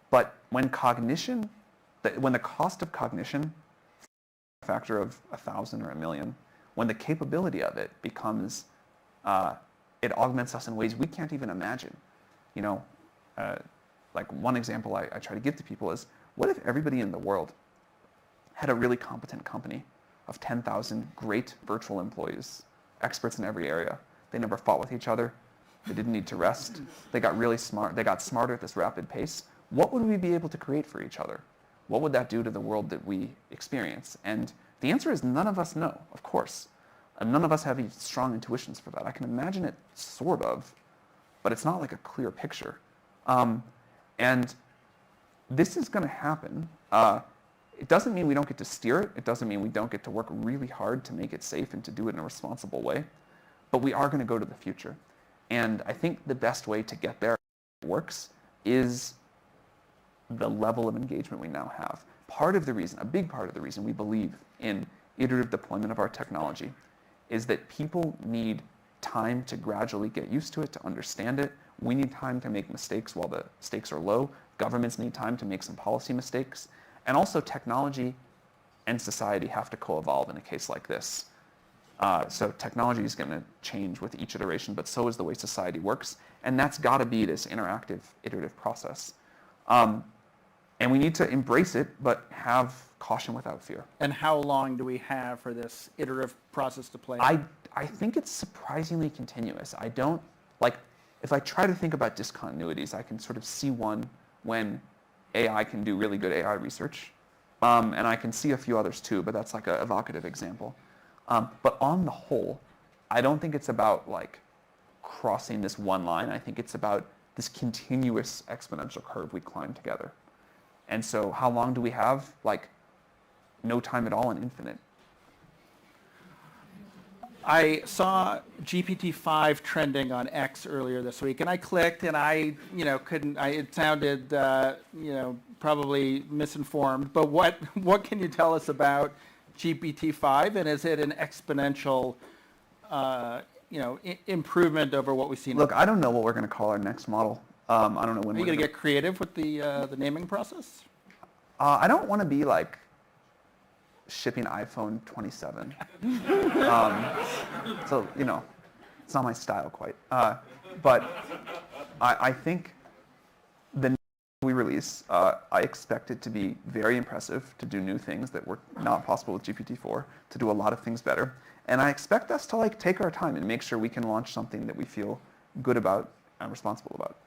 But when the cost of cognition, a factor of 1,000 or 1,000,000, when the capability of it becomes, it augments us in ways we can't even imagine. Like one example I try to give to people is, what if everybody in the world had a really competent company of 10,000 great virtual employees, experts in every area? They never fought with each other. They didn't need to rest. They got really smart. They got smarter at this rapid pace. What would we be able to create for each other? What would that do to the world that we experience? And the answer is none of us know, of course. And none of us have any strong intuitions for that. I can imagine it sort of, but it's not like a clear picture. And this is going to happen. It doesn't mean we don't get to steer it. It doesn't mean we don't get to work really hard to make it safe and to do it in a responsible way. But we are going to go to the future. And I think the best way to get there, if it works, is the level of engagement we now have. A big part of the reason we believe in iterative deployment of our technology is that people need time to gradually get used to it, to understand it. We need time to make mistakes while the stakes are low. Governments need time to make some policy mistakes. And also technology and society have to co-evolve in a case like this. So technology is going to change with each iteration, but so is the way society works. And that's got to be this interactive, iterative process. And we need to embrace it, but have caution without fear. And how long do we have for this iterative process to play out? I think it's surprisingly continuous. I don't, like, if I try to think about discontinuities, I can sort of see one when AI can do really good AI research. And I can see a few others too, but that's like an evocative example. But on the whole, I don't think it's about like crossing this one line. I think it's about this continuous exponential curve we climb together. And so how long do we have? Like no time at all and infinite. I saw GPT-5 trending on X earlier this week, and I clicked, and I, it sounded, probably misinformed. But what can you tell us about GPT-5, and is it an exponential, improvement over what we've seen? Look, I don't know what we're going to call our next model. I don't know when. Are you going to get creative with the naming process? I don't want to be like shipping iPhone 27. So, it's not my style quite. But I think the we release, I expect it to be very impressive, to do new things that were not possible with GPT-4, to do a lot of things better. And I expect us to take our time and make sure we can launch something that we feel good about and responsible about.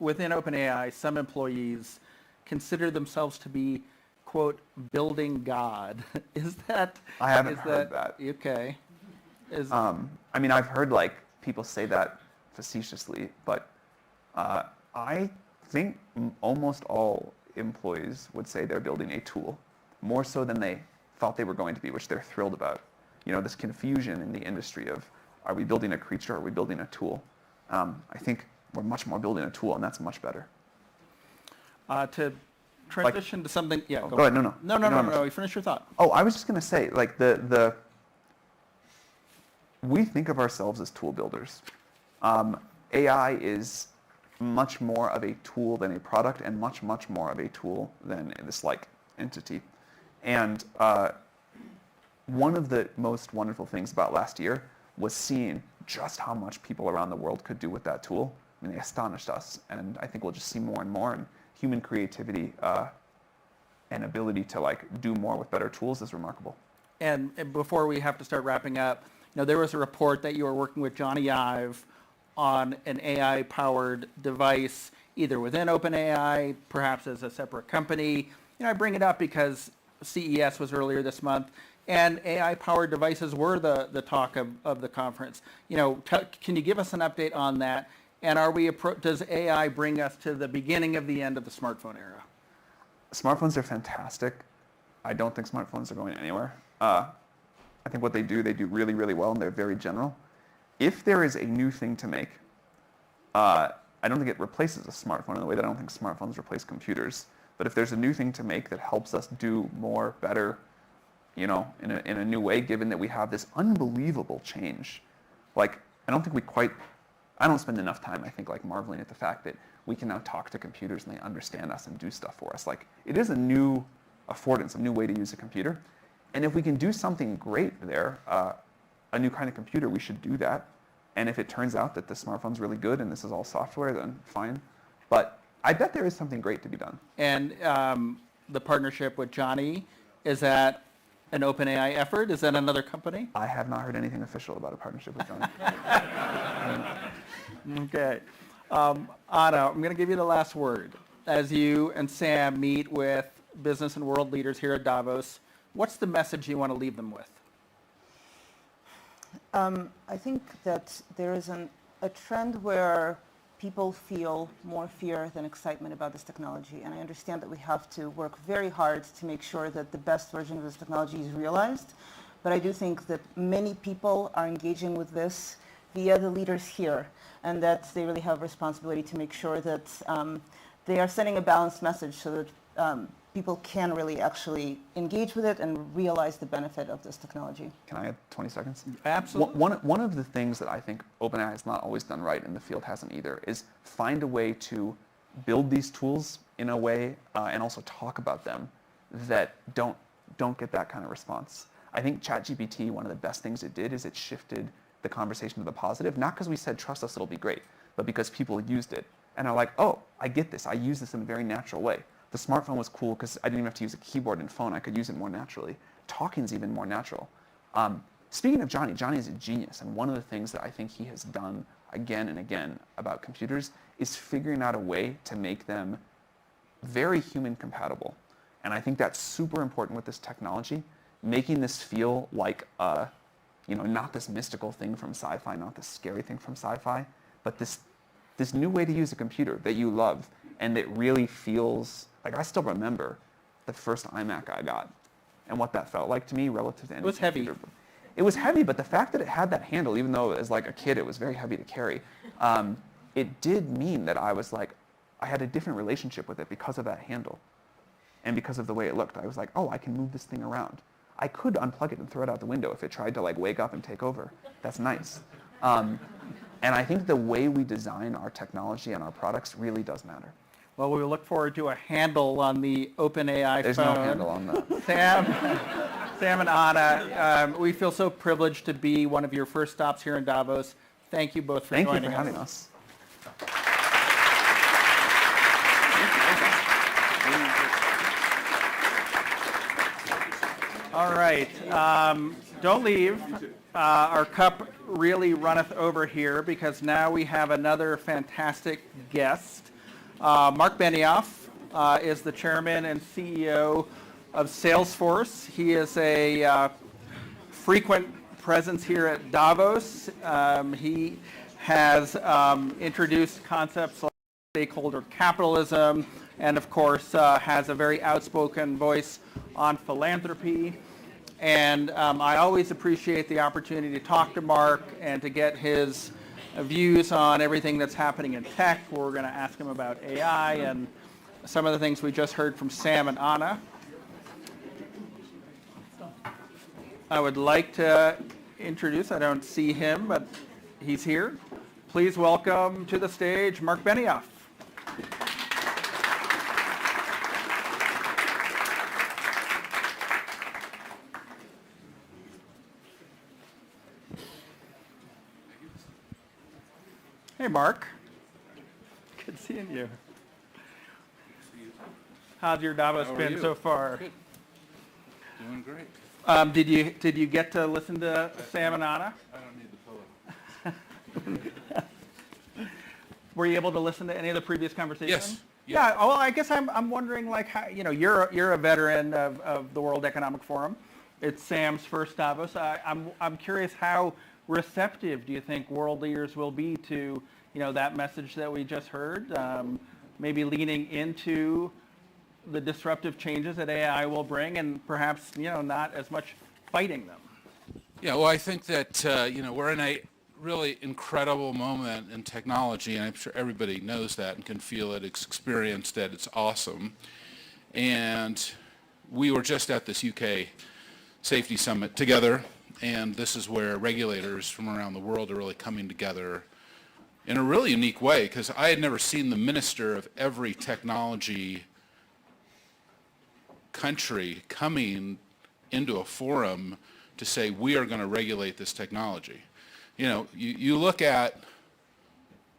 Within OpenAI, some employees consider themselves to be, quote, building God. Is that? I haven't heard that. Okay. I've heard people say that facetiously, but I think almost all employees would say they're building a tool, more so than they thought they were going to be, which they're thrilled about. This confusion in the industry of, are we building a creature or are we building a tool? I think we're much more building a tool, and that's much better. To transition to something, yeah. Go ahead. No. You finish your thought. Oh, I was just going to say, we think of ourselves as tool builders. AI is much more of a tool than a product, and much, much more of a tool than this entity. And one of the most wonderful things about last year was seeing just how much people around the world could do with that tool. I mean, they astonished us, and I think we'll just see more and more. And human creativity and ability to do more with better tools is remarkable. And before we have to start wrapping up, there was a report that you were working with Johnny Ive on an AI-powered device, either within OpenAI, perhaps as a separate company. I bring it up because CES was earlier this month, and AI-powered devices were the talk of the conference. Can you give us an update on that? And does AI bring us to the beginning of the end of the smartphone era? Smartphones are fantastic. I don't think smartphones are going anywhere. I think what they do really, really well, and they're very general. If there is a new thing to make, I don't think it replaces a smartphone in the way that I don't think smartphones replace computers. But if there's a new thing to make that helps us do more, better, in a new way, given that we have this unbelievable change, I don't spend enough time, I think, marveling at the fact that we can now talk to computers and they understand us and do stuff for us. It is a new affordance, a new way to use a computer. And if we can do something great there, a new kind of computer, we should do that. And if it turns out that the smartphone's really good and this is all software, then fine. But I bet there is something great to be done. And the partnership with Johnny, is that an OpenAI effort? Is that another company? I have not heard anything official about a partnership with Johnny. Okay. Anna, I'm going to give you the last word. As you and Sam meet with business and world leaders here at Davos, what's the message you want to leave them with? I think that there is a trend where people feel more fear than excitement about this technology. And I understand that we have to work very hard to make sure that the best version of this technology is realized. But I do think that many people are engaging with this via the leaders here, and that they really have a responsibility to make sure that they are sending a balanced message so that people can really actually engage with it and realize the benefit of this technology. Can I have 20 seconds? Absolutely. One of the things that I think OpenAI has not always done right, and the field hasn't either, is find a way to build these tools in a way and also talk about them that don't don't get that kind of response. I think ChatGPT, one of the best things it did is it shifted the conversation to the positive, not because we said, trust us, it'll be great, but because people used it. And are like, oh, I get this. I use this in a very natural way. The smartphone was cool because I didn't even have to use a keyboard and phone. I could use it more naturally. Talking's even more natural. Speaking of Johnny, Johnny is a genius. And one of the things that I think he has done again and again about computers is figuring out a way to make them very human compatible. And I think that's super important with this technology, making this feel like not this mystical thing from sci-fi, not this scary thing from sci-fi, but this new way to use a computer that you love and that really feels like, I still remember the first iMac I got and what that felt like to me relative to any computer. It was heavy. It was heavy, but the fact that it had that handle, even though as like a kid it was very heavy to carry, it did mean that I was like, I had a different relationship with it because of that handle and because of the way it looked. I was like, oh, I can move this thing around. I could unplug it and throw it out the window if it tried to like wake up and take over. That's nice. And I think the way we design our technology and our products really does matter. Well, we look forward to a handle on the OpenAI phone. There's no handle on that. Sam and Anna, we feel so privileged to be one of your first stops here in Davos. Thank you both for joining us. Thank you for having us. All right, don't leave. Our cup really runneth over here because now we have another fantastic guest. Mark Benioff is the chairman and CEO of Salesforce. He is a frequent presence here at Davos. He has introduced concepts like stakeholder capitalism and, of course, has a very outspoken voice on philanthropy. And I always appreciate the opportunity to talk to Mark and to get his views on everything that's happening in tech. We're going to ask him about AI and some of the things we just heard from Sam and Anna. I would like to introduce, I don't see him, but he's here. Please welcome to the stage Mark Benioff. Hey, Mark. Good seeing you. How's your Davos been so far? Good. Doing great. Did you get to listen to Sam and Anna? I don't need the pillow. Were you able to listen to any of the previous conversations? Yes. Yeah. Well, I guess I'm wondering, like, how, you're a veteran of the World Economic Forum. It's Sam's first Davos. I'm curious, how receptive do you think world leaders will be to that message that we just heard? Maybe leaning into the disruptive changes that AI will bring, and perhaps not as much fighting them. Yeah. Well, I think that we're in a really incredible moment in technology, and I'm sure everybody knows that and can feel it, experienced it. It's awesome. And we were just at this UK Safety Summit together, and this is where regulators from around the world are really coming together in a really unique way, because I had never seen the minister of every technology country coming into a forum to say, we are going to regulate this technology. You look at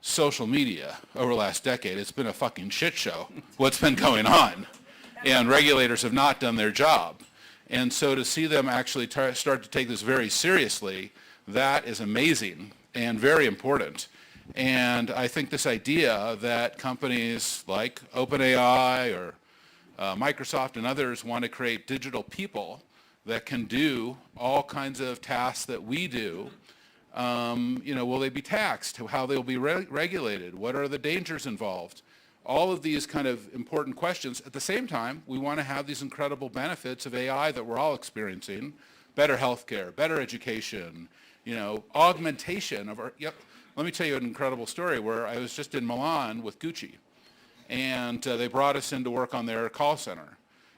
social media over the last decade, it's been a fucking shit show, what's been going on. And regulators have not done their job. And so to see them actually start to take this very seriously, that is amazing and very important. And I think this idea that companies like OpenAI or Microsoft and others want to create digital people that can do all kinds of tasks that we do, will they be taxed? How they'll be regulated? What are the dangers involved? All of these kind of important questions. At the same time, we want to have these incredible benefits of AI that we're all experiencing: better healthcare, better education, augmentation of our. Yep. Let me tell you an incredible story where I was just in Milan with Gucci, and they brought us in to work on their call center,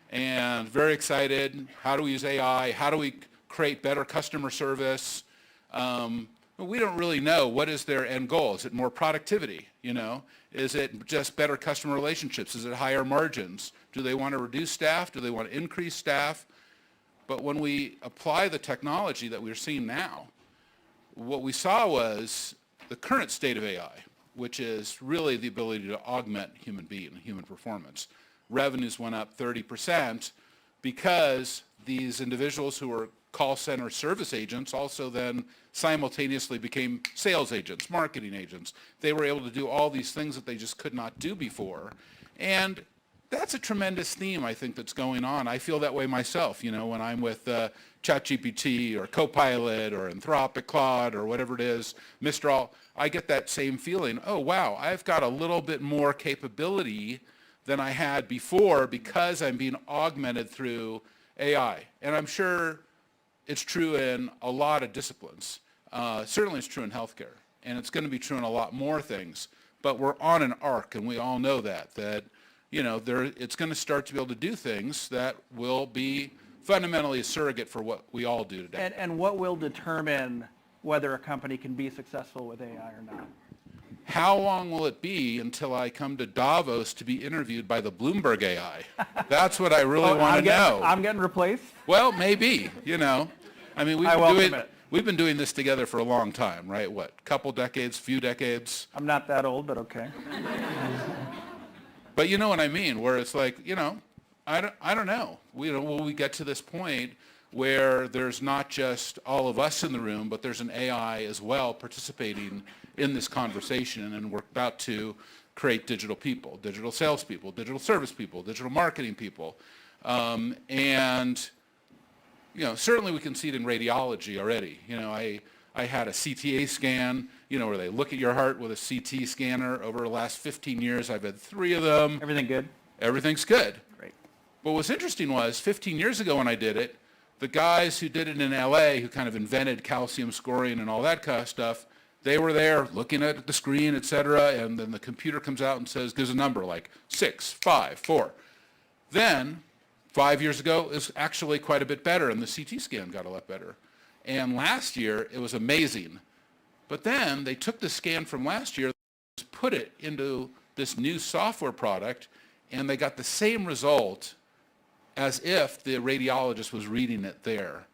and very excited. How do we use AI? How do we create better customer service? We don't really know what is their end goal. Is it more productivity? Is it just better customer relationships? Is it higher margins? Do they want to reduce staff? Do they want to increase staff? But when we apply the technology that we're seeing now, what we saw was the current state of AI, which is really the ability to augment human being and human performance. Revenues went up 30% because these individuals who were call center service agents also then simultaneously became sales agents, marketing agents. They were able to do all these things that they just could not do before. And that's a tremendous theme, I think, that's going on. I feel that way myself, you know, when I'm with ChatGPT or Copilot or Anthropic Claude or whatever it is, Mistral, I get that same feeling. Oh, wow, I've got a little bit more capability than I had before because I'm being augmented through AI. And I'm sure it's true in a lot of disciplines. Certainly it's true in healthcare, and it's going to be true in a lot more things. But we're on an arc, and we all know that you know, it's going to start to be able to do things that will be fundamentally a surrogate for what we all do today. And what will determine whether a company can be successful with AI or not? How long will it be until I come to Davos to be interviewed by the Bloomberg AI? That's what I really want to know. I'm getting replaced? Well, maybe, you know. I mean, we've been doing this together for a long time, right? What, couple decades, few decades? I'm not that old, but okay. But you know what I mean, where it's like, you know, I don't know. Will we get to this point where there's not just all of us in the room, but there's an AI as well participating in this conversation, and we're about to create digital people, digital salespeople, digital service people, digital marketing people. And, you know, certainly we can see it in radiology already. You know, I had a CTA scan, you know, where they look at your heart with a CT scanner. Over the last 15 years, I've had 3 of them. Everything good? Everything's good. Great. But what's interesting was 15 years ago when I did it, the guys who did it in LA, who kind of invented calcium scoring and all that kind of stuff, they were there looking at the screen, et cetera, and then the computer comes out and says, gives a number like 6, 5, 4. Then, 5 years ago, it was actually quite a bit better, and the CT scan got a lot better. And last year, it was amazing. But then they took the scan from last year, put it into this new software product, and they got the same result as if the radiologist was reading it there.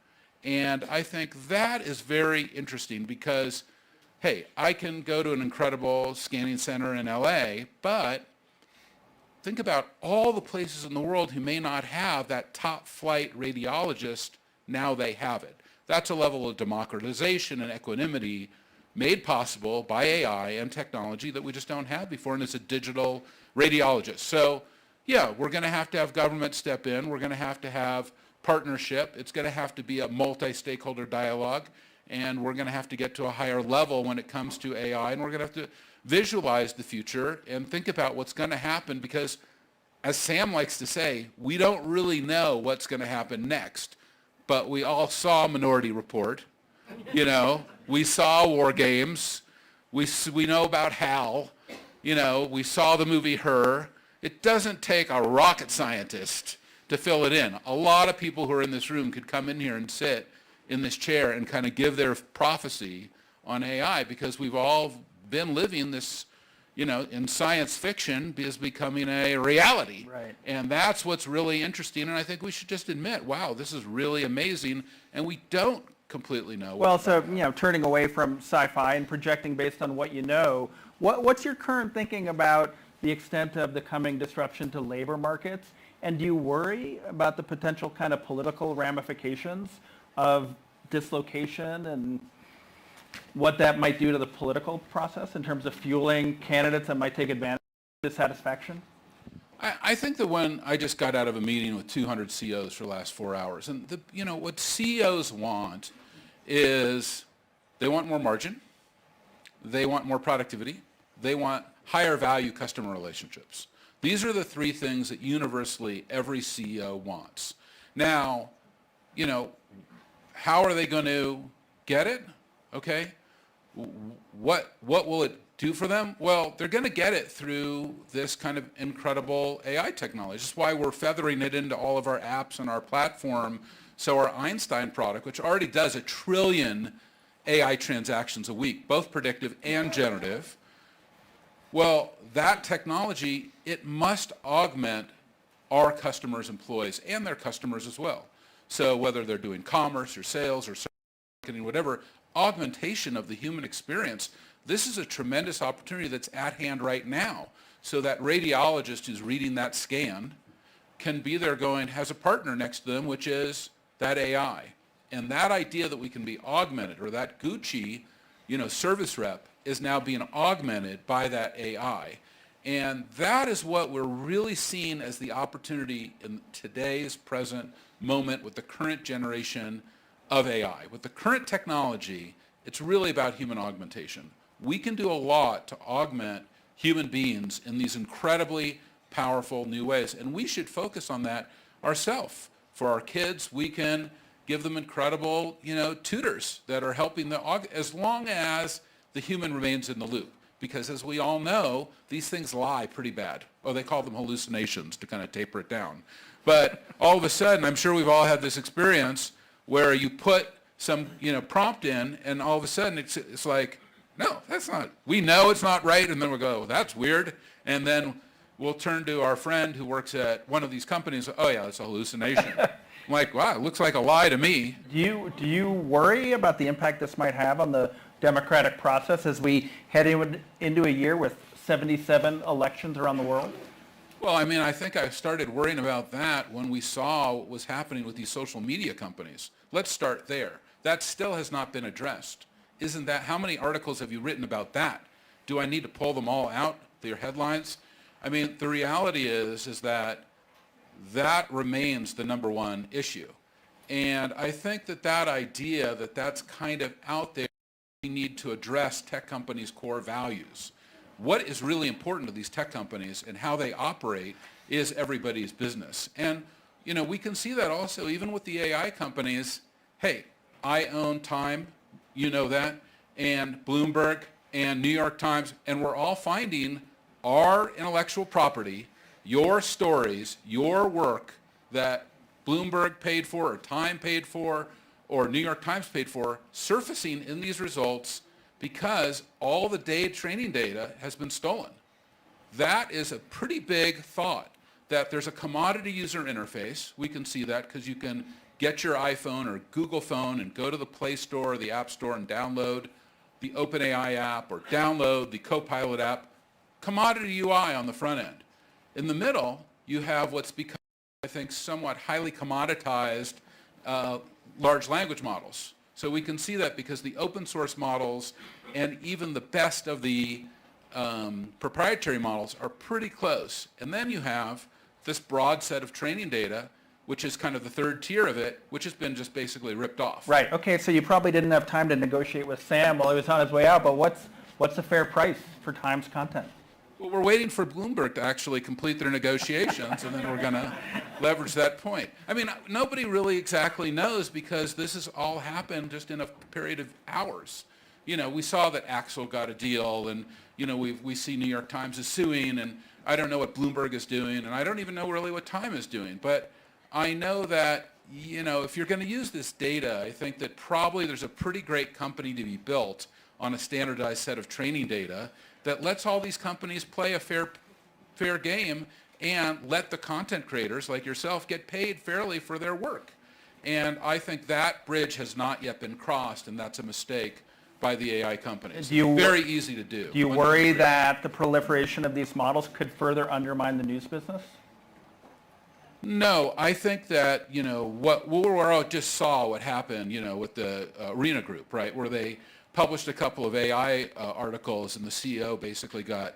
And I think that is very interesting because, hey, I can go to an incredible scanning center in LA, but think about all the places in the world who may not have that top flight radiologist. Now they have it. That's a level of democratization and equanimity made possible by AI and technology that we just don't have before, and it's a digital radiologist. So yeah, we're going to have government step in. We're going to have partnership. It's going to have to be a multi-stakeholder dialogue, and we're going to have to get to a higher level when it comes to AI, and we're going to have to visualize the future and think about what's going to happen because, as Sam likes to say, we don't really know what's going to happen next, but we all saw Minority Report. You know, we saw War Games. We know about HAL. You know, we saw the movie Her. It doesn't take a rocket scientist to fill it in. A lot of people who are in this room could come in here and sit in this chair and kind of give their prophecy on AI because we've all been living this, you know, in science fiction is becoming a reality. Right. And that's what's really interesting. And I think we should just admit, wow, this is really amazing. And we don't completely know. Well, so, you know, turning away from sci-fi and projecting based on what you know, what's your current thinking about the extent of the coming disruption to labor markets? And do you worry about the potential kind of political ramifications of dislocation and what that might do to the political process in terms of fueling candidates that might take advantage of dissatisfaction? I think that when I just got out of a meeting with 200 CEOs for the last 4 hours, and you know what CEOs want is they want more margin, they want more productivity, they want higher value customer relationships. These are the 3 things that universally every CEO wants. Now, you know, how are they going to get it? Okay, what will it do for them? Well, they're going to get it through this kind of incredible AI technology. That's why we're feathering it into all of our apps and our platform. So our Einstein product, which already does 1 trillion AI transactions a week, both predictive and generative, well, that technology, it must augment our customers' employees and their customers as well. So whether they're doing commerce or sales or marketing, whatever, augmentation of the human experience, this is a tremendous opportunity that's at hand right now. So that radiologist who's reading that scan can be there going, has a partner next to them, which is that AI. And that idea that we can be augmented, or that Gucci, service rep is now being augmented by that AI. And that is what we're really seeing as the opportunity in today's present moment with the current generation of AI. With the current technology, it's really about human augmentation. We can do a lot to augment human beings in these incredibly powerful new ways, and we should focus on that ourselves. For our kids, we can give them incredible, tutors that are helping as long as the human remains in the loop. Because as we all know, these things lie pretty bad. Oh, they call them hallucinations to kind of taper it down. But all of a sudden, I'm sure we've all had this experience where you put some, prompt in, and all of a sudden it's like, no, that's not. We know it's not right, and then we'll go, that's weird, and then we'll turn to our friend who works at one of these companies. Oh yeah, it's a hallucination. I'm like, wow, it looks like a lie to me. Do you worry about the impact this might have on the democratic process as we head into a year with 77 elections around the world? Well, I think I started worrying about that when we saw what was happening with these social media companies. Let's start there. That still has not been addressed. Isn't that, how many articles have you written about that? Do I need to pull them all out, their headlines? The reality is that remains the number one issue. And I think that idea that's kind of out there, we need to address tech companies' core values. What is really important to these tech companies and how they operate is everybody's business. And, we can see that also even with the AI companies. Hey, I own Time, that, and Bloomberg and New York Times, and we're all finding our intellectual property, your stories, your work that Bloomberg paid for or Time paid for or New York Times paid for, surfacing in these results because all the training data has been stolen. That is a pretty big thought, that there's a commodity user interface. We can see that because you can get your iPhone or Google phone and go to the Play Store or the App Store and download the OpenAI app or download the Copilot app. Commodity UI on the front end. In the middle, you have what's become, I think, somewhat highly commoditized large language models. So we can see that because the open source models and even the best of the proprietary models are pretty close. And then you have this broad set of training data, which is kind of the third tier of it, which has been just basically ripped off. Right. Okay, so you probably didn't have time to negotiate with Sam while he was on his way out, but what's the fair price for Times content? Well, we're waiting for Bloomberg to actually complete their negotiations, and then we're going to leverage that point. Nobody really exactly knows because this has all happened just in a period of hours. We saw that Axel got a deal, and we see New York Times is suing, and I don't know what Bloomberg is doing, and I don't even know really what Time is doing. But I know that, if you're going to use this data, I think that probably there's a pretty great company to be built on a standardized set of training data that lets all these companies play a fair game and let the content creators like yourself get paid fairly for their work. And I think that bridge has not yet been crossed, and that's a mistake by the AI companies. Very easy to do. Do you worry that the proliferation of these models could further undermine the news business? No, I think that, what we just saw what happened, with the Arena Group, right, where they published a couple of AI articles, and the CEO basically got,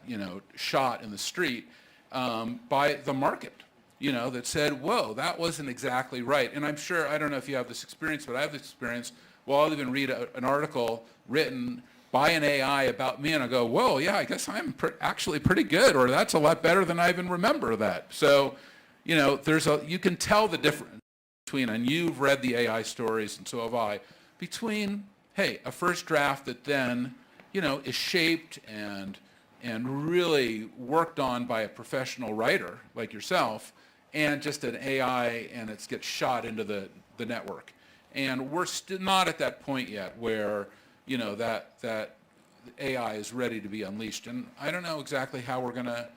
shot in the street by the market, that said, whoa, that wasn't exactly right. And I'm sure, I don't know if you have this experience, but I have this experience. Well, I'll even read an article written by an AI about me, and I go, whoa, yeah, I guess I'm actually pretty good, or that's a lot better than I even remember that. So, you can tell the difference between, and you've read the AI stories, and so have I, between, hey, a first draft that then, is shaped and really worked on by a professional writer like yourself, and just an AI, and it gets shot into the network. And we're still not at that point yet where, that AI is ready to be unleashed. And I don't know exactly how we're going to,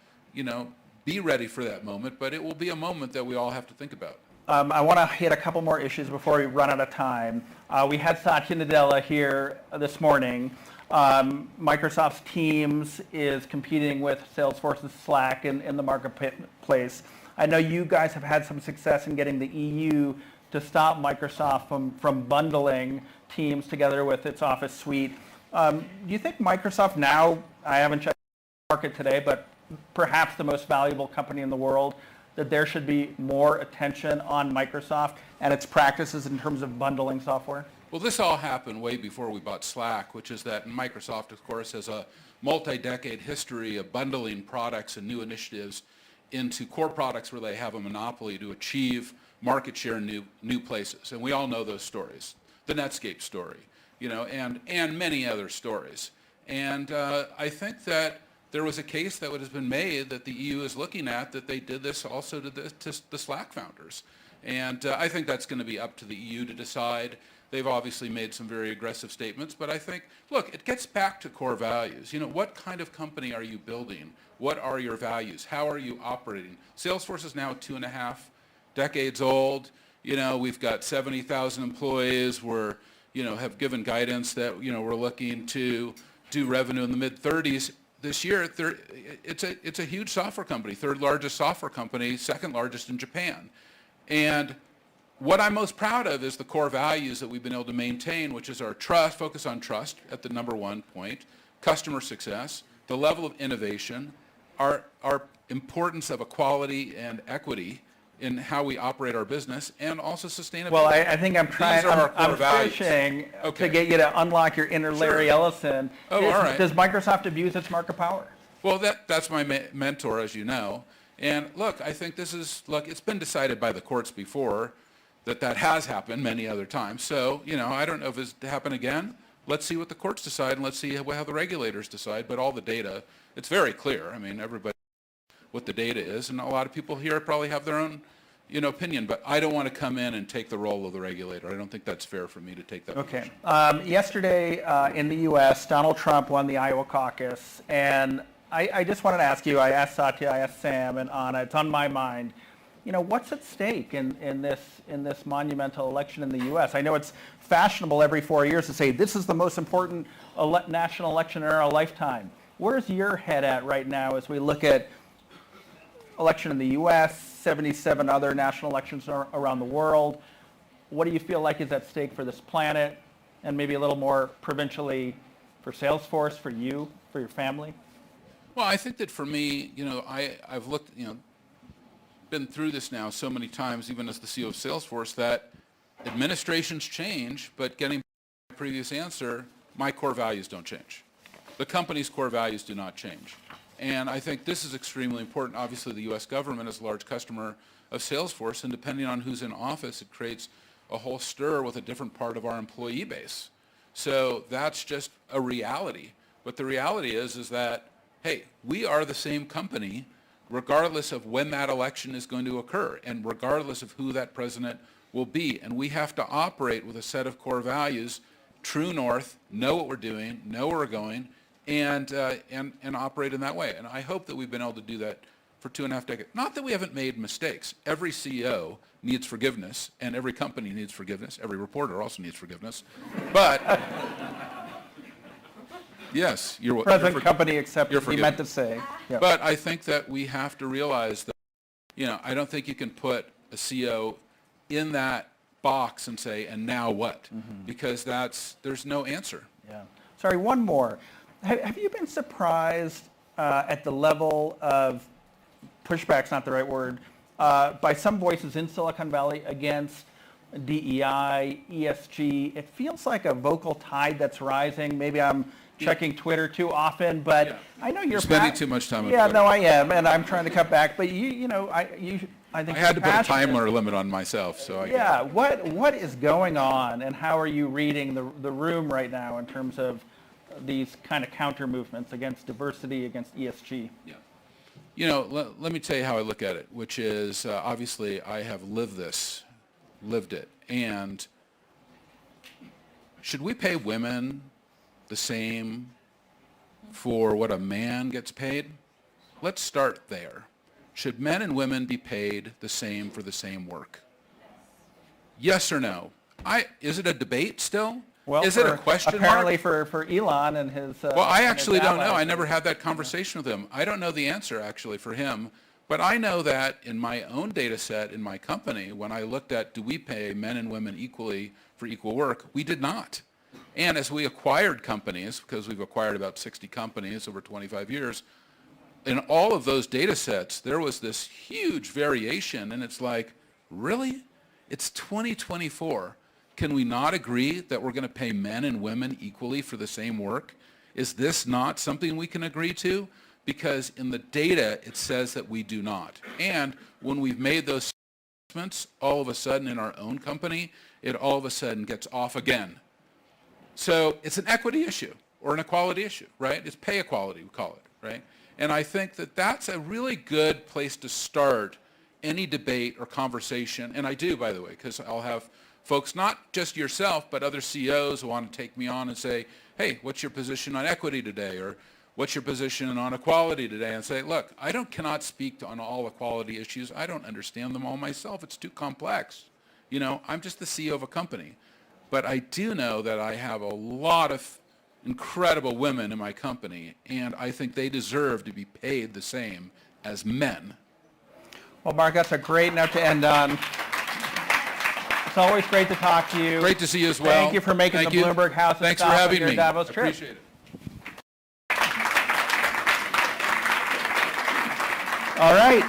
be ready for that moment, but it will be a moment that we all have to think about. I want to hit a couple more issues before we run out of time. We had Satya Nadella here this morning. Microsoft's Teams is competing with Salesforce's Slack in the marketplace. I know you guys have had some success in getting the EU to stop Microsoft from bundling Teams together with its Office suite. Do you think Microsoft now, I haven't checked the market today, but perhaps the most valuable company in the world, that there should be more attention on Microsoft and its practices in terms of bundling software? Well, this all happened way before we bought Slack, which is that Microsoft, of course, has a multi-decade history of bundling products and new initiatives into core products where they have a monopoly to achieve market share in new places. And we all know those stories. The Netscape story, and many other stories. And I think that there was a case that has been made that the EU is looking at that they did this also to the Slack founders. And I think that's going to be up to the EU to decide. They've obviously made some very aggressive statements, but I think, look, it gets back to core values. What kind of company are you building? What are your values? How are you operating? Salesforce is now 2.5 decades old. We've got 70,000 employees. We're, have given guidance that, we're looking to do revenue in the mid-30s. This year, it's a huge software company, third largest software company, second largest in Japan. And what I'm most proud of is the core values that we've been able to maintain, which is our trust, focus on trust at the number one point, customer success, the level of innovation, our importance of equality and equity in how we operate our business, and also sustainability. Well, I think I'm fishing to get you to unlock your inner Larry Ellison. Oh, all right. Does Microsoft abuse its market power? Well, that's my mentor, as you know. And look, I think it's been decided by the courts before that has happened many other times. So, I don't know if it's to happen again. Let's see what the courts decide, and let's see how the regulators decide. But all the data, it's very clear. I mean, everybody what the data is, and a lot of people here probably have their own, opinion. But I don't want to come in and take the role of the regulator. I don't think that's fair for me to take that position. Yesterday in the U.S., Donald Trump won the Iowa caucus, and I just wanted to ask you. I asked Satya, I asked Sam, and Anna. It's on my mind. What's at stake in this monumental election in the U.S.? I know it's fashionable every 4 years to say this is the most important national election in our lifetime. Where's your head at right now as we look at election in the U.S., 77 other national elections around the world? What do you feel like is at stake for this planet, and maybe a little more provincially for Salesforce, for you, for your family? Well, I think that for me, I've looked, been through this now so many times, even as the CEO of Salesforce, that administrations change, but getting my previous answer, my core values don't change. The company's core values do not change. And I think this is extremely important. Obviously, the U.S. government is a large customer of Salesforce, and depending on who's in office, it creates a whole stir with a different part of our employee base. So that's just a reality. But the reality is that, hey, we are the same company regardless of when that election is going to occur and regardless of who that president will be. And we have to operate with a set of core values, true north, know what we're doing, know where we're going, and operate in that way. And I hope that we've been able to do that for 2.5 decades. Not that we haven't made mistakes. Every CEO needs forgiveness, and every company needs forgiveness. Every reporter also needs forgiveness. But yes, you're present company except he meant to say. Yep. But I think that we have to realize that, I don't think you can put a CEO in that box and say, and now what? Mm-hmm. Because there's no answer. Yeah. Sorry, one more. Have you been surprised at the level of pushback's not the right word, by some voices in Silicon Valley against DEI, ESG? It feels like a vocal tide that's rising. Maybe I'm checking Twitter too often, but I know you're spending too much time on Twitter. Yeah, no, I am, and I'm trying to cut back. But I think I had to put a timer limit on myself, so what is going on, and how are you reading the room right now in terms of these kind of counter movements against diversity, against ESG? Yeah. Let me tell you how I look at it, which is obviously I have lived it, and should we pay women the same for what a man gets paid? Let's start there. Should men and women be paid the same for the same work? Yes or no? Is it a debate still? Well, is it a question apparently mark? for Elon and his... Well, I actually don't know. I never had that conversation with him. I don't know the answer, actually, for him. But I know that in my own data set in my company, when I looked at do we pay men and women equally for equal work, we did not. And as we acquired companies, because we've acquired about 60 companies over 25 years, in all of those data sets, there was this huge variation. And it's like, really? It's 2024. Can we not agree that we're going to pay men and women equally for the same work? Is this not something we can agree to? Because in the data, it says that we do not. And when we've made those assessments, all of a sudden in our own company, it all of a sudden gets off again. So it's an equity issue or an equality issue, right? It's pay equality, we call it, right? And I think that that's a really good place to start any debate or conversation. And I do, by the way, because I'll have folks, not just yourself, but other CEOs who want to take me on and say, hey, what's your position on equity today? Or what's your position on equality today? And say, look, I cannot speak on all equality issues. I don't understand them all myself. It's too complex. You know, I'm just the CEO of a company. But I do know that I have a lot of incredible women in my company, and I think they deserve to be paid the same as men. Well, Mark, that's a great note to end on. It's always great to talk to you. Great to see you as well. Thank you for making the Bloomberg House. Thanks for having me. Davos trip. Appreciate it. All right,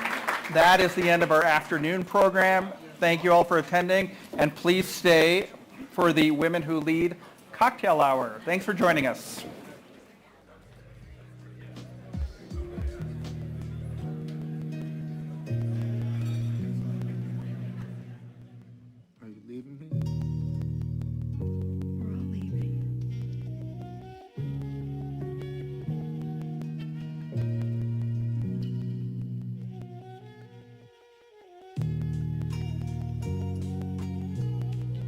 that is the end of our afternoon program. Thank you all for attending, and please stay for the Women Who Lead cocktail hour. Thanks for joining us. Are you leaving me? We're all leaving.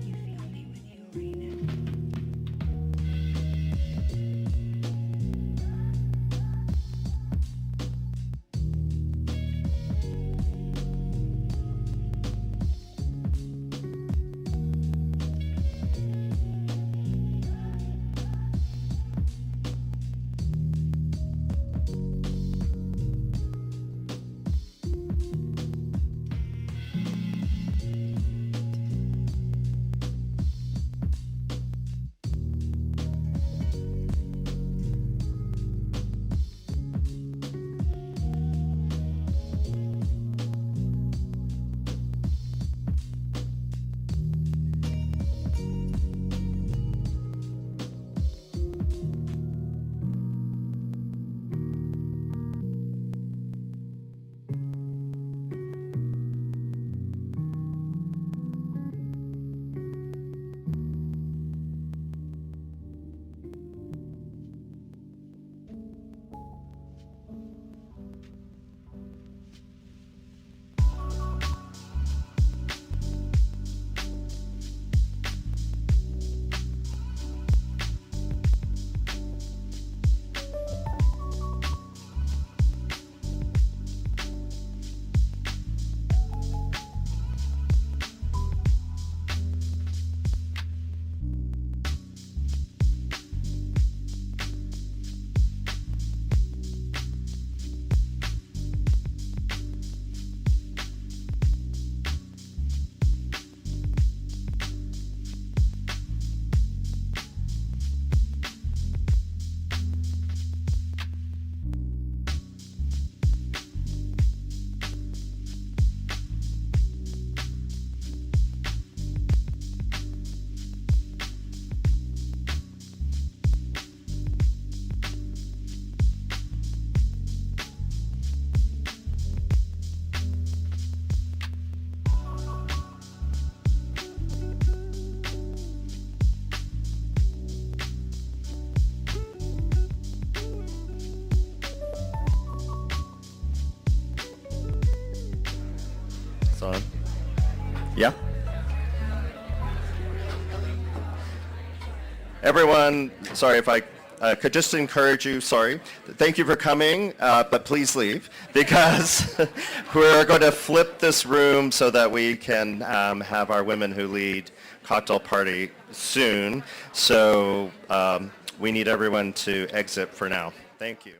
You feel me with you right now. On. Yeah? Everyone, sorry if I could just encourage you, thank you for coming, but please leave, because we're going to flip this room so that we can have our Women Who Lead cocktail party soon. So we need everyone to exit for now. Thank you.